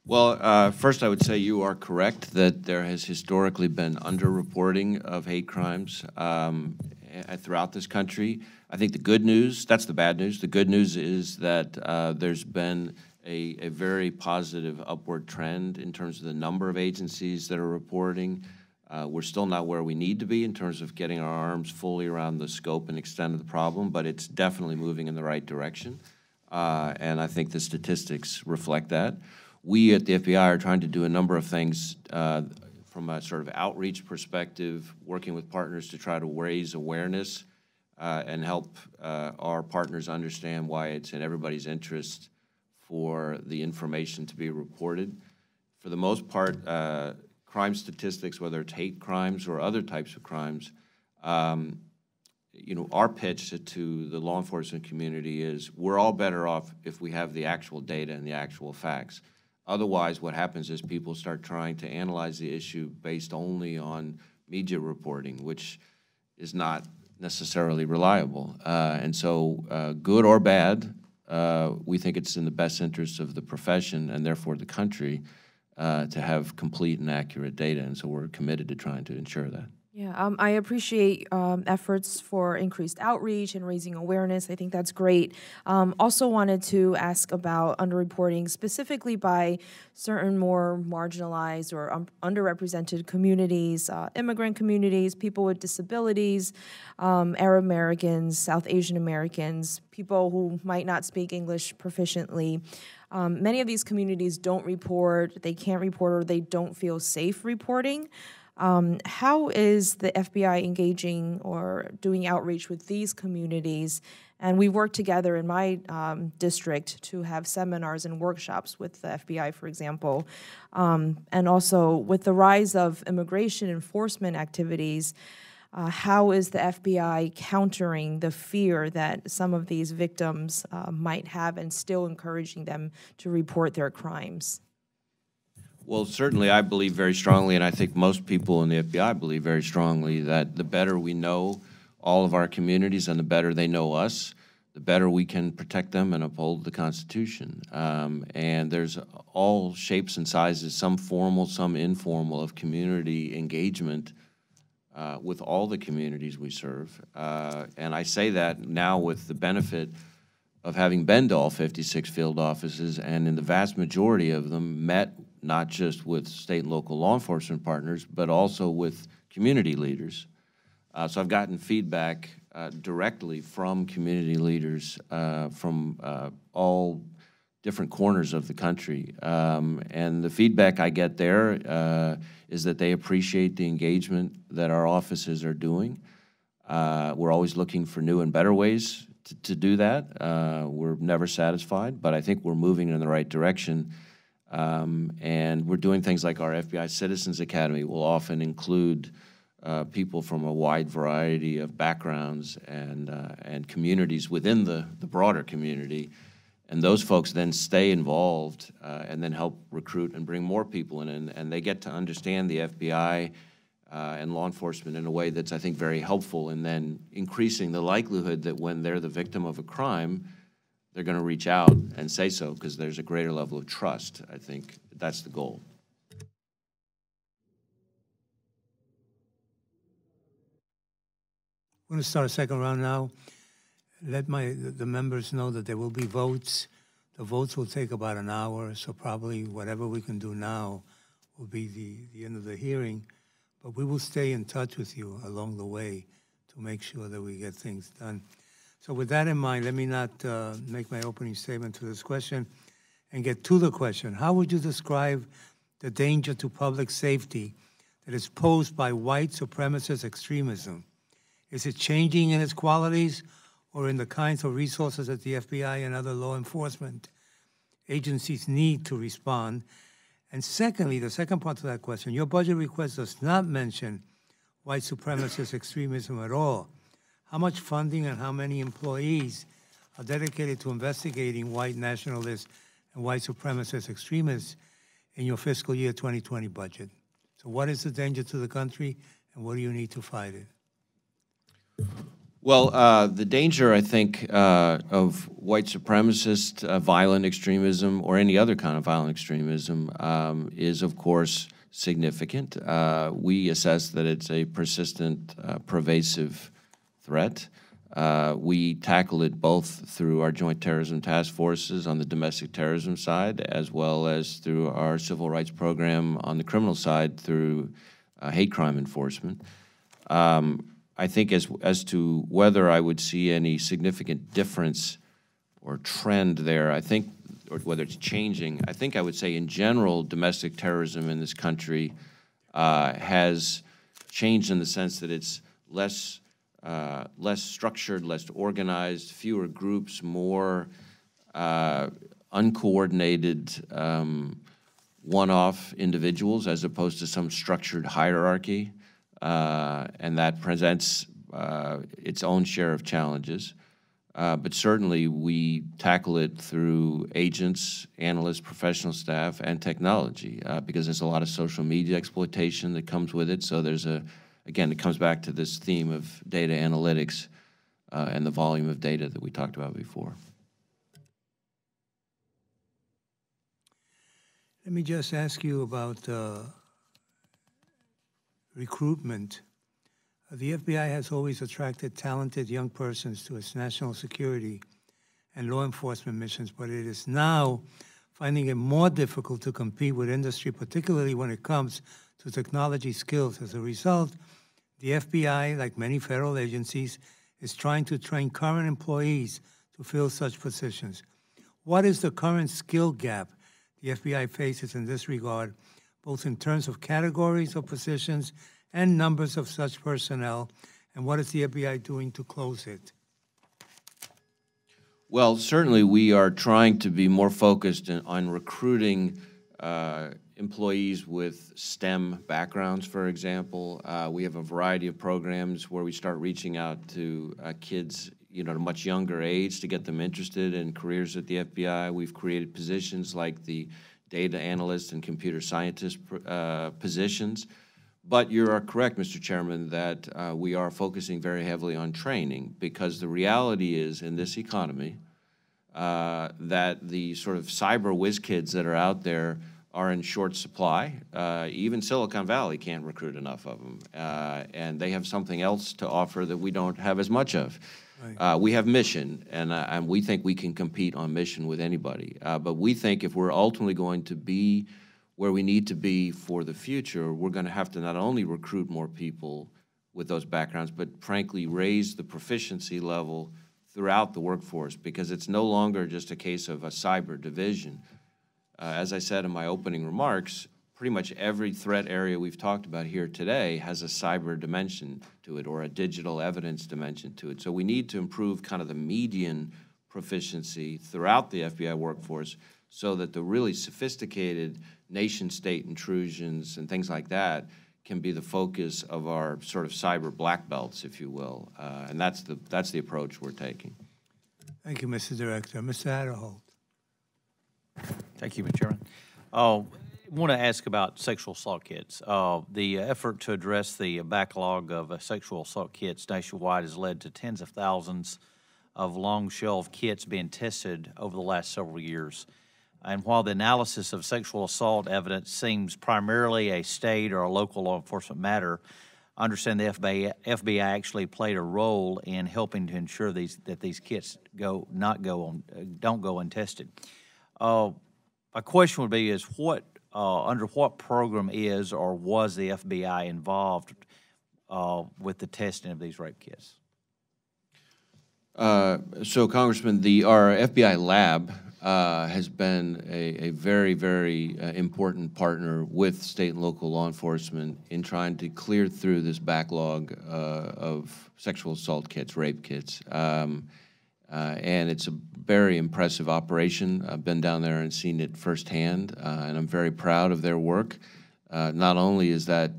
Well, first I would say you are correct that there has historically been underreporting of hate crimes throughout this country. I think the good news, that's the bad news. The good news is that there's been a very positive upward trend in terms of the number of agencies that are reporting. We're still not where we need to be in terms of getting our arms fully around the scope and extent of the problem, but it's definitely moving in the right direction. And I think the statistics reflect that. We at the FBI are trying to do a number of things from a sort of outreach perspective, working with partners to try to raise awareness and help our partners understand why it's in everybody's interest for the information to be reported. For the most part, crime statistics, whether it's hate crimes or other types of crimes, our pitch to the law enforcement community is we're all better off if we have the actual data and the actual facts. Otherwise, what happens is people start trying to analyze the issue based only on media reporting, which is not necessarily reliable. And so, good or bad, we think it's in the best interest of the profession and therefore the country to have complete and accurate data. And so we're committed to trying to ensure that. Yeah, I appreciate efforts for increased outreach and raising awareness. I think that's great. Also wanted to ask about underreporting specifically by certain more marginalized or underrepresented communities, immigrant communities, people with disabilities, Arab Americans, South Asian Americans, people who might not speak English proficiently. Many of these communities don't report, they can't report, or they don't feel safe reporting. How is the FBI engaging or doing outreach with these communities? And we work together in my district to have seminars and workshops with the FBI, for example. And also with the rise of immigration enforcement activities, how is the FBI countering the fear that some of these victims might have and still encouraging them to report their crimes? Well, certainly I believe very strongly, and I think most people in the FBI believe very strongly, that the better we know all of our communities and the better they know us, the better we can protect them and uphold the Constitution. And there's all shapes and sizes, some formal, some informal, of community engagement with all the communities we serve. And I say that now with the benefit of having been to all 56 field offices, and in the vast majority of them met not just with state and local law enforcement partners, but also with community leaders. So I've gotten feedback directly from community leaders from all different corners of the country. And the feedback I get there is that they appreciate the engagement that our offices are doing. We're always looking for new and better ways to do that. We're never satisfied, but I think we're moving in the right direction. And we're doing things like our FBI Citizens Academy will often include people from a wide variety of backgrounds and communities within the broader community. And those folks then stay involved and then help recruit and bring more people in. And they get to understand the FBI and law enforcement in a way that's, I think, very helpful in then increasing the likelihood that when they're the victim of a crime, they're going to reach out and say so because there's a greater level of trust. I think that's the goal. We're going to start a second round now. Let the members know that there will be votes. The votes will take about an hour, so probably whatever we can do now will be the end of the hearing. But we will stay in touch with you along the way to make sure that we get things done. So with that in mind, let me not make my opening statement to this question and get to the question. How would you describe the danger to public safety that is posed by white supremacist extremism? Is it changing in its qualities or in the kinds of resources that the FBI and other law enforcement agencies need to respond? And secondly, the second part to that question, your budget request does not mention white supremacist extremism at all. How much funding and how many employees are dedicated to investigating white nationalists and white supremacist extremists in your fiscal year 2020 budget? So what is the danger to the country and what do you need to fight it? Well, the danger, I think, of white supremacist violent extremism or any other kind of violent extremism is, of course, significant. We assess that it's a persistent, pervasive threat. We tackle it both through our joint terrorism task forces on the domestic terrorism side, as well as through our civil rights program on the criminal side through hate crime enforcement. I think as to whether I would see any significant difference or trend there, I think, or whether it's changing, I think I would say in general, domestic terrorism in this country has changed in the sense that it's less structured, less organized, fewer groups, more uncoordinated one-off individuals as opposed to some structured hierarchy. And that presents its own share of challenges. But certainly we tackle it through agents, analysts, professional staff, and technology because there's a lot of social media exploitation that comes with it. So there's again, it comes back to this theme of data analytics and the volume of data that we talked about before. Let me just ask you about recruitment. The FBI has always attracted talented young persons to its national security and law enforcement missions, but it is now finding it more difficult to compete with industry, particularly when it comes to technology skills. As a result, the FBI, like many federal agencies, is trying to train current employees to fill such positions. What is the current skill gap the FBI faces in this regard, both in terms of categories of positions and numbers of such personnel, and what is the FBI doing to close it? Well, certainly we are trying to be more focused on recruiting employees with STEM backgrounds, for example. We have a variety of programs where we start reaching out to kids, at a much younger age to get them interested in careers at the FBI. We've created positions like the data analyst and computer scientist positions. But you are correct, Mr. Chairman, that we are focusing very heavily on training because the reality is in this economy that the sort of cyber whiz kids that are out there are in short supply. Even Silicon Valley can't recruit enough of them, and they have something else to offer that we don't have as much of. Right. We have mission, and we think we can compete on mission with anybody. But we think if we're ultimately going to be where we need to be for the future, we're going to have to not only recruit more people with those backgrounds, but frankly raise the proficiency level throughout the workforce because it's no longer just a case of a cyber division. As I said in my opening remarks, pretty much every threat area we've talked about here today has a cyber dimension to it or a digital evidence dimension to it. So we need to improve kind of the median proficiency throughout the FBI workforce so that the really sophisticated nation-state intrusions and things like that can be the focus of our sort of cyber black belts, if you will, and that's the approach we're taking. Thank you, Mr. Director. Mr. Adderholt. Thank you, Mr. Chairman. I want to ask about sexual assault kits. The effort to address the backlog of sexual assault kits nationwide has led to tens of thousands of long-shelved kits being tested over the last several years. And while the analysis of sexual assault evidence seems primarily a state or a local law enforcement matter, I understand the FBI actually played a role in helping to ensure that these kits don't go untested. My question would be: under what program is or was the FBI involved with the testing of these rape kits? So, Congressman, our FBI lab has been a very, very important partner with state and local law enforcement in trying to clear through this backlog of sexual assault kits, rape kits. And it's a very impressive operation. I've been down there and seen it firsthand, and I'm very proud of their work. Not only is that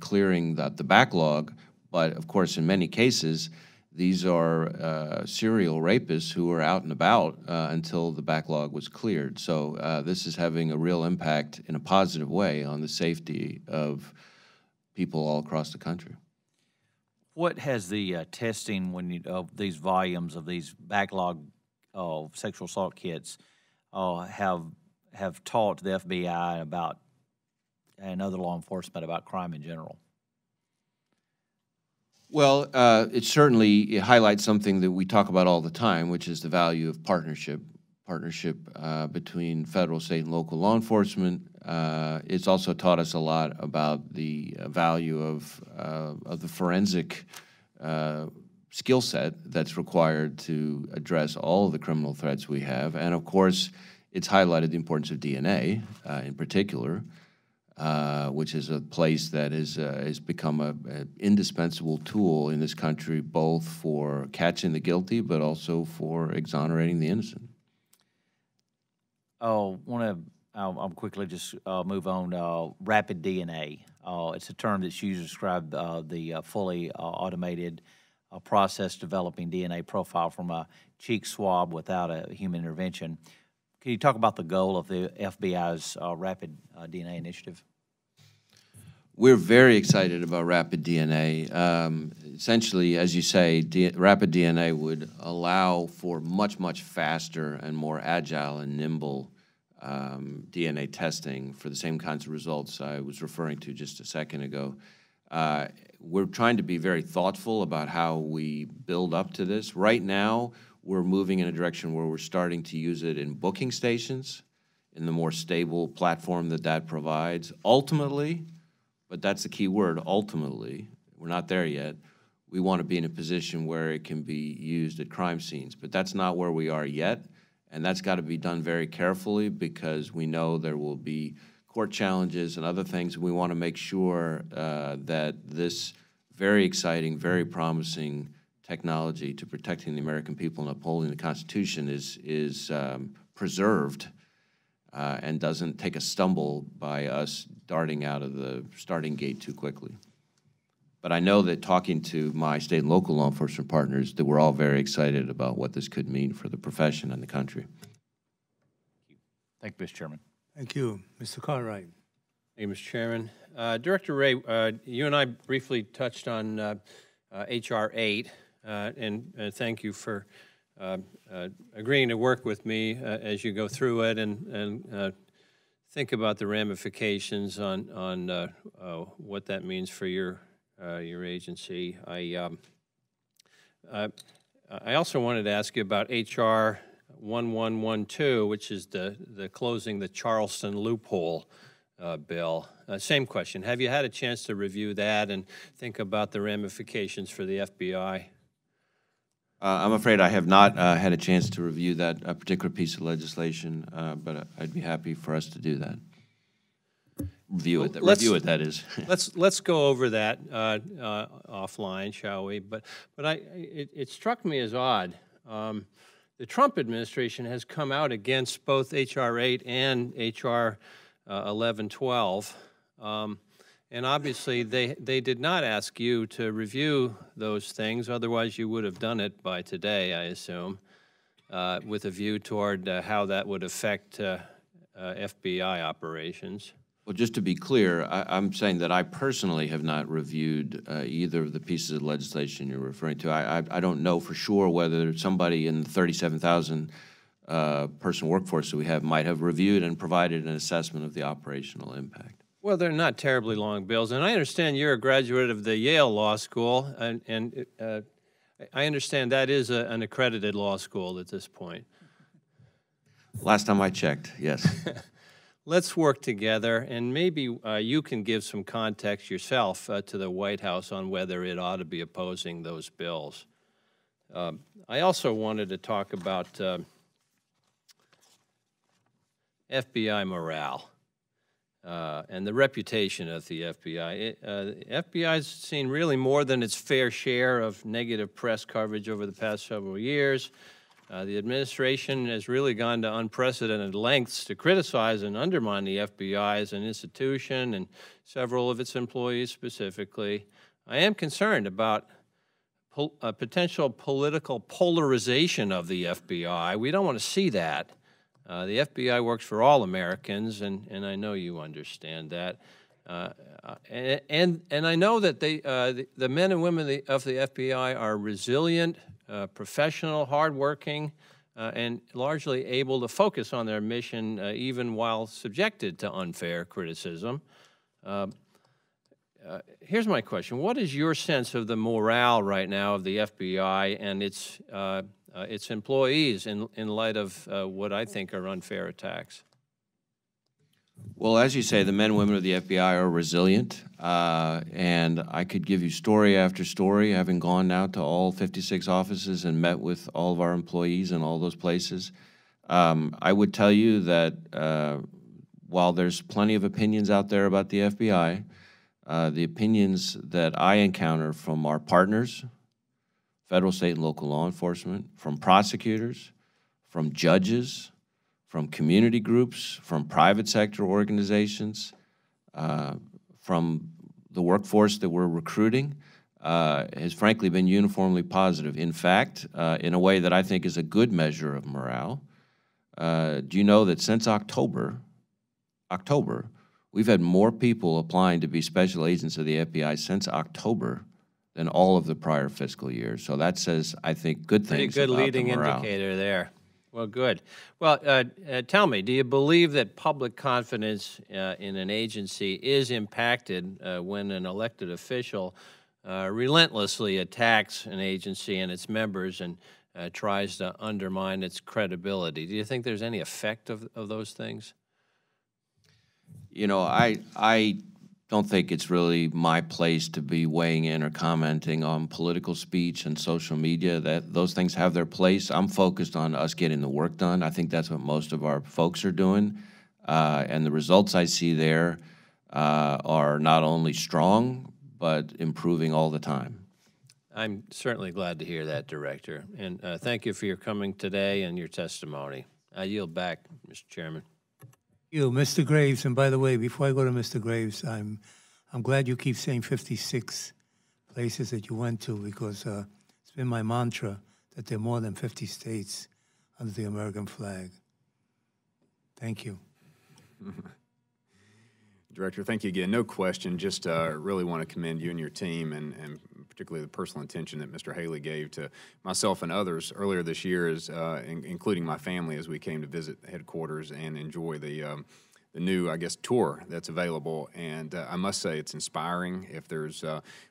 clearing the backlog, but of course, in many cases, these are serial rapists who are out and about until the backlog was cleared. So this is having a real impact in a positive way on the safety of people all across the country. What has the testing of these volumes of these backlog sexual assault kits have taught the FBI about and other law enforcement about crime in general? Well, it certainly highlights something that we talk about all the time, which is the value of partnership between federal, state, and local law enforcement. It's also taught us a lot about the value of the forensic skill set that's required to address all of the criminal threats we have. And of course, it's highlighted the importance of DNA in particular, which is a place that has become an indispensable tool in this country, both for catching the guilty, but also for exonerating the innocent. I'll quickly just move on. Rapid DNA. It's a term that's used to describe the fully automated process developing DNA profile from a cheek swab without a human intervention. Can you talk about the goal of the FBI's Rapid DNA initiative? We're very excited about Rapid DNA. Essentially, as you say, Rapid DNA would allow for much, much faster and more agile and nimble DNA testing for the same kinds of results I was referring to just a second ago. We're trying to be very thoughtful about how we build up to this. Right now, we're moving in a direction where we're starting to use it in booking stations, in the more stable platform that provides. Ultimately, but that's the key word, ultimately, we're not there yet, we want to be in a position where it can be used at crime scenes. But that's not where we are yet. And that's got to be done very carefully because we know there will be court challenges and other things. We want to make sure that this very exciting, very promising technology to protecting the American people and upholding the Constitution is preserved and doesn't take a stumble by us darting out of the starting gate too quickly. But I know that talking to my state and local law enforcement partners, that we're all very excited about what this could mean for the profession and the country. Thank you, Mr. Chairman. Thank you. Mr. Cartwright. Thank you, Mr. Chairman. Director Wray, you and I briefly touched on H.R. 8, and thank you for agreeing to work with me as you go through it and think about the ramifications on what that means for your agency. I also wanted to ask you about H.R. 1112, which is the closing the Charleston loophole bill. Same question. Have you had a chance to review that and think about the ramifications for the FBI? I'm afraid I have not had a chance to review that particular piece of legislation, but I'd be happy for us to do that. Review it, that is. let's go over that offline, shall we? But it struck me as odd the Trump administration has come out against both H.R. 8 and H.R. 1112. And obviously, they did not ask you to review those things. Otherwise, you would have done it by today, I assume, with a view toward how that would affect FBI operations. Well, just to be clear, I'm saying that I personally have not reviewed either of the pieces of legislation you're referring to. I don't know for sure whether somebody in the 37,000 person workforce that we have might have reviewed and provided an assessment of the operational impact. Well, they're not terribly long bills, and I understand you're a graduate of the Yale Law School, and I understand that is an accredited law school at this point. Last time I checked, yes. Let's work together, and maybe you can give some context yourself to the White House on whether it ought to be opposing those bills. I also wanted to talk about FBI morale. And the reputation of the FBI. The FBI's seen really more than its fair share of negative press coverage over the past several years. The administration has really gone to unprecedented lengths to criticize and undermine the FBI as an institution and several of its employees specifically. I am concerned about potential political polarization of the FBI. We don't want to see that. The FBI works for all Americans, and I know you understand that. And I know that the men and women of the FBI are resilient, professional, hardworking, and largely able to focus on their mission even while subjected to unfair criticism. Here's my question. What is your sense of the morale right now of the FBI and its employees in light of what I think are unfair attacks? Well, as you say, the men and women of the FBI are resilient, and I could give you story after story, having gone now to all 56 offices and met with all of our employees in all those places. I would tell you that while there's plenty of opinions out there about the FBI, the opinions that I encounter from our partners, federal, state, and local law enforcement, from prosecutors, from judges, from community groups, from private sector organizations, from the workforce that we're recruiting, has frankly been uniformly positive. In fact, in a way that I think is a good measure of morale, do you know that since October, we've had more people applying to be special agents of the FBI since October than all of the prior fiscal years. So that says, I think, good things Pretty good about leading the morale. indicator there. Well, good. Well, tell me, do you believe that public confidence in an agency is impacted when an elected official relentlessly attacks an agency and its members and tries to undermine its credibility? Do you think there's any effect of those things? You know, I don't think it's really my place to be weighing in or commenting on political speech and social media. Those things have their place. I'm focused on us getting the work done. I think that's what most of our folks are doing. And the results I see there are not only strong, but improving all the time. I'm certainly glad to hear that, Director. And thank you for your coming today and your testimony. I yield back, Mr. Chairman. You, Mr. Graves, and by the way, before I go to Mr. Graves, I'm glad you keep saying 56 places that you went to, because it's been my mantra that there are more than 50 states under the American flag. Thank you. Director, thank you again. No question, just really want to commend you and your team, and particularly the personal attention that Mr. Haley gave to myself and others earlier this year, including my family, as we came to visit headquarters and enjoy the new, I guess, tour that's available. And I must say it's inspiring. If there's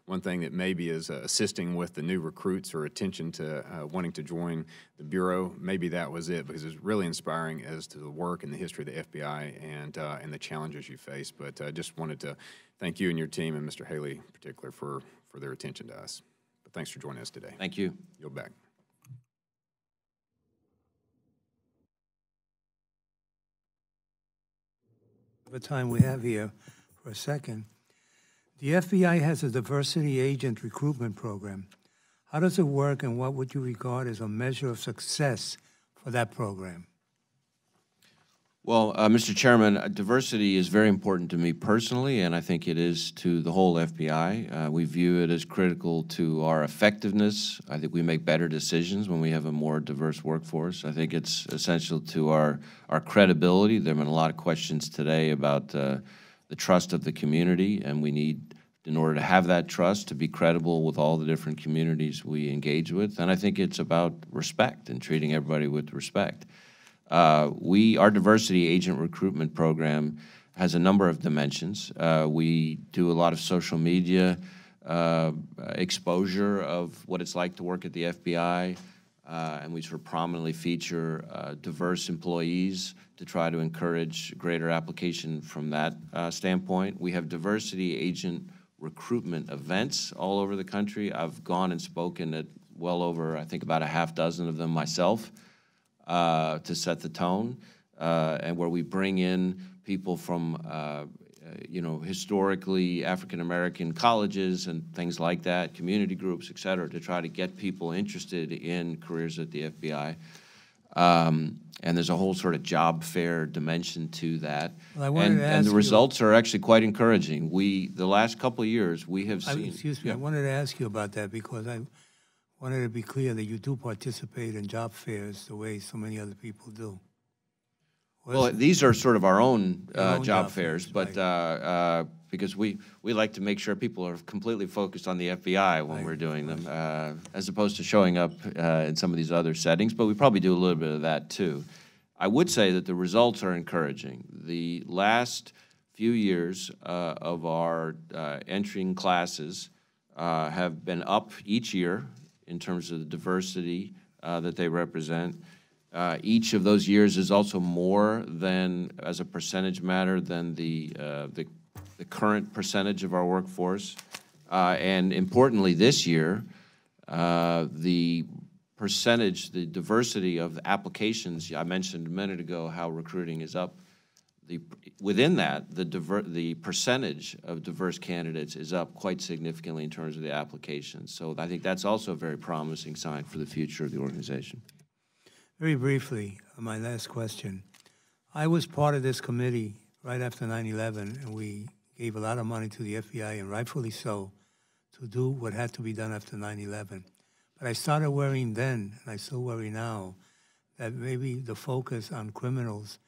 one thing that maybe is assisting with the new recruits or attention to wanting to join the Bureau, maybe that was it, because it's really inspiring as to the work and the history of the FBI and the challenges you face. But I just wanted to thank you and your team, and Mr. Haley in particular, for their attention to us. But thanks for joining us today. Thank you. Yield back. The time we have here for a second. The FBI has a diversity agent recruitment program. How does it work, and what would you regard as a measure of success for that program? Well, Mr. Chairman, diversity is very important to me personally, and I think it is to the whole FBI. We view it as critical to our effectiveness. I think we make better decisions when we have a more diverse workforce. I think it's essential to our credibility. There have been a lot of questions today about the trust of the community, and we need, in order to have that trust, to be credible with all the different communities we engage with. And I think it's about respect and treating everybody with respect. Our diversity agent recruitment program has a number of dimensions. We do a lot of social media exposure of what it's like to work at the FBI, and we sort of prominently feature diverse employees to try to encourage greater application from that standpoint. We have diversity agent recruitment events all over the country. I've gone and spoken at well over, I think, about a half dozen of them myself. To set the tone, and where we bring in people from, historically African-American colleges and things like that, community groups, et cetera, to try to get people interested in careers at the FBI. And there's a whole sort of job fair dimension to that. Well, and the results are actually quite encouraging. The last couple of years, we have seen... Excuse me, I wanted to ask you about that because I wanted to be clear that you do participate in job fairs the way so many other people do. Well, these are sort of our own job fairs, fairs, but because we like to make sure people are completely focused on the FBI when we're doing them, as opposed to showing up in some of these other settings, but we probably do a little bit of that too. I would say that the results are encouraging. The last few years of our entering classes have been up each year in terms of the diversity that they represent. Each of those years is also more than, as a percentage matter, than the current percentage of our workforce. And importantly, this year, the percentage, the diversity of the applications, I mentioned a minute ago how recruiting is up. Within that, the percentage of diverse candidates is up quite significantly in terms of the applications. So I think that's also a very promising sign for the future of the organization. Very briefly, my last question. I was part of this committee right after 9/11, and we gave a lot of money to the FBI, and rightfully so, to do what had to be done after 9/11. But I started worrying then, and I still worry now, that maybe the focus on criminals,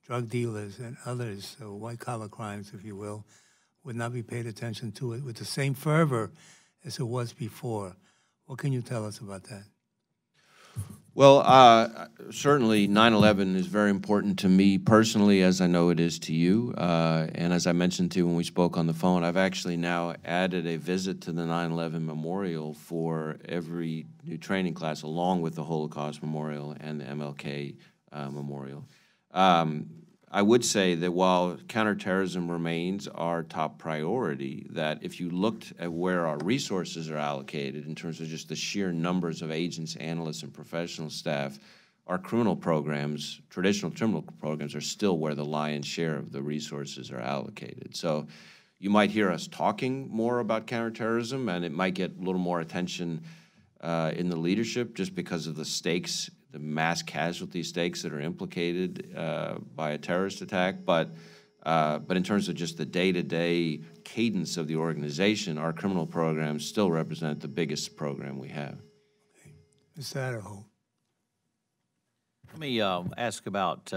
drug dealers, and others, so white-collar crimes, if you will, would not be paid attention to it with the same fervor as it was before. What can you tell us about that? Well, certainly 9/11 is very important to me personally, as I know it is to you. And as I mentioned to you when we spoke on the phone, I've actually now added a visit to the 9/11 Memorial for every new training class, along with the Holocaust Memorial and the MLK Memorial. I would say that while counterterrorism remains our top priority, that if you looked at where our resources are allocated in terms of just the sheer numbers of agents, analysts, and professional staff, our criminal programs, traditional criminal programs, are still where the lion's share of the resources are allocated. So you might hear us talking more about counterterrorism, and it might get a little more attention in the leadership just because of the stakes, the mass casualty stakes that are implicated by a terrorist attack. But in terms of just the day-to-day cadence of the organization, our criminal programs still represent the biggest program we have. Okay. Mr. Adderholt. Let me ask about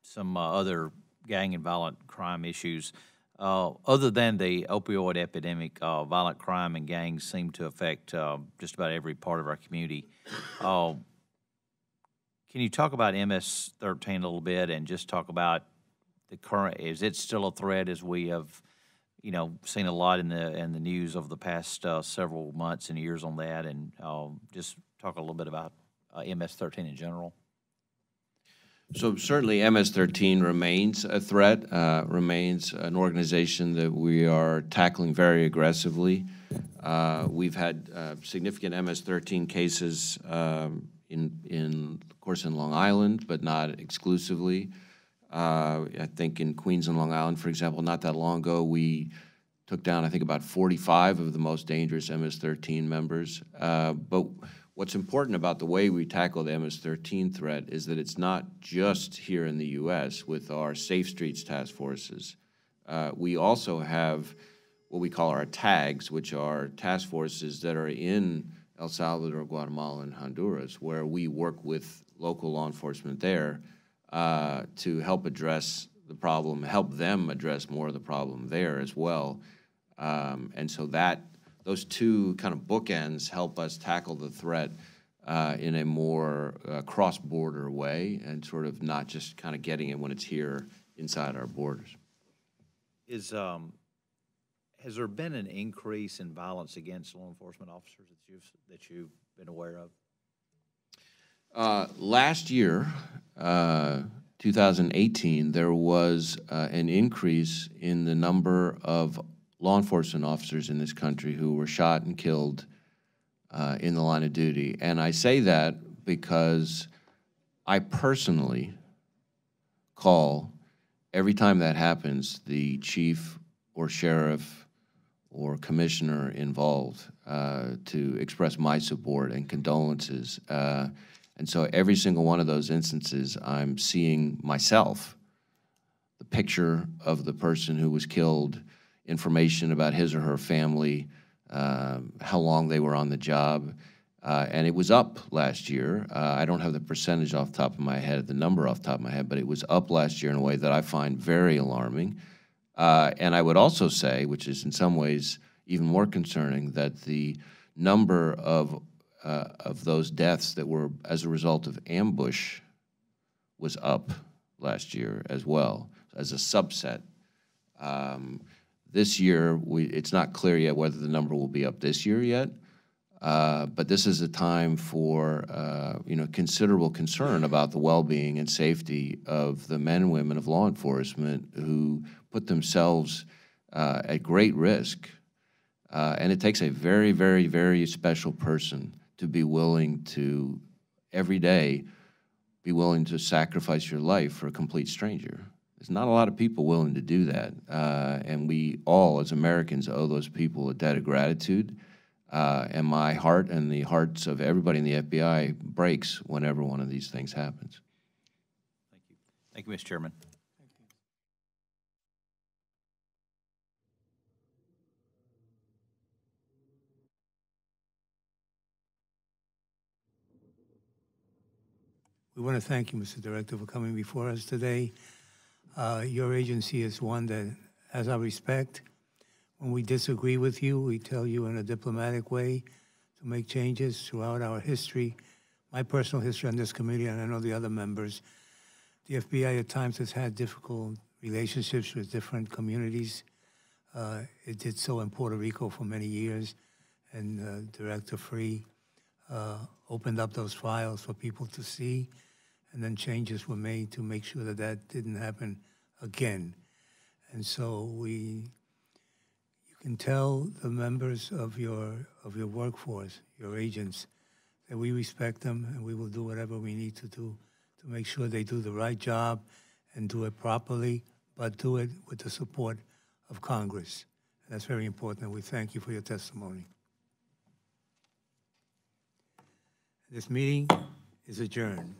some other gang and violent crime issues. Other than the opioid epidemic, violent crime and gangs seem to affect just about every part of our community. Can you talk about MS-13 a little bit and just talk about the current? Is it still a threat, as we have, seen a lot in the news over the past several months and years on that, and just talk a little bit about MS-13 in general? So certainly MS-13 remains a threat, remains an organization that we are tackling very aggressively. We've had significant MS-13 cases of course, in Long Island, but not exclusively. I think in Queens and Long Island, for example, not that long ago, we took down, I think, about 45 of the most dangerous MS-13 members. But what's important about the way we tackle the MS-13 threat is that it's not just here in the U.S. with our Safe Streets task forces. We also have what we call our tags, which are task forces that are in El Salvador, Guatemala, and Honduras, where we work with local law enforcement there to help address the problem, help them address more of the problem there as well. And so those two kind of bookends help us tackle the threat in a more cross-border way and sort of not just kind of getting it when it's here inside our borders. Has there been an increase in violence against law enforcement officers that you've been aware of? Last year, 2018, there was an increase in the number of law enforcement officers in this country who were shot and killed in the line of duty. And I say that because I personally call, every time that happens, the chief or sheriff or commissioner involved to express my support and condolences. And so every single one of those instances, I'm seeing myself, the picture of the person who was killed, information about his or her family, how long they were on the job. And it was up last year. I don't have the percentage off the top of my head, the number off the top of my head, but it was up last year in a way that I find very alarming. And I would also say, which is in some ways even more concerning, that the number of those deaths that were as a result of ambush was up last year as well, as a subset. This year, it's not clear yet whether the number will be up this year yet, but this is a time for considerable concern about the well-being and safety of the men and women of law enforcement who put themselves at great risk. And it takes a very, very, very special person to be willing to, every day, be willing to sacrifice your life for a complete stranger. There's not a lot of people willing to do that. And we all, as Americans, owe those people a debt of gratitude. And my heart and the hearts of everybody in the FBI breaks whenever one of these things happens. Thank you. Thank you, Mr. Chairman. We want to thank you, Mr. Director, for coming before us today. Your agency is one that has our respect. When we disagree with you, we tell you in a diplomatic way to make changes throughout our history. My personal history on this committee, and I know the other members, the FBI at times has had difficult relationships with different communities. It did so in Puerto Rico for many years, and Director Wray opened up those files for people to see, and then changes were made to make sure that that didn't happen again. And so you can tell the members of your workforce, your agents, that we respect them and we will do whatever we need to do to make sure they do the right job and do it properly, but do it with the support of Congress. And that's very important, and we thank you for your testimony. This meeting is adjourned.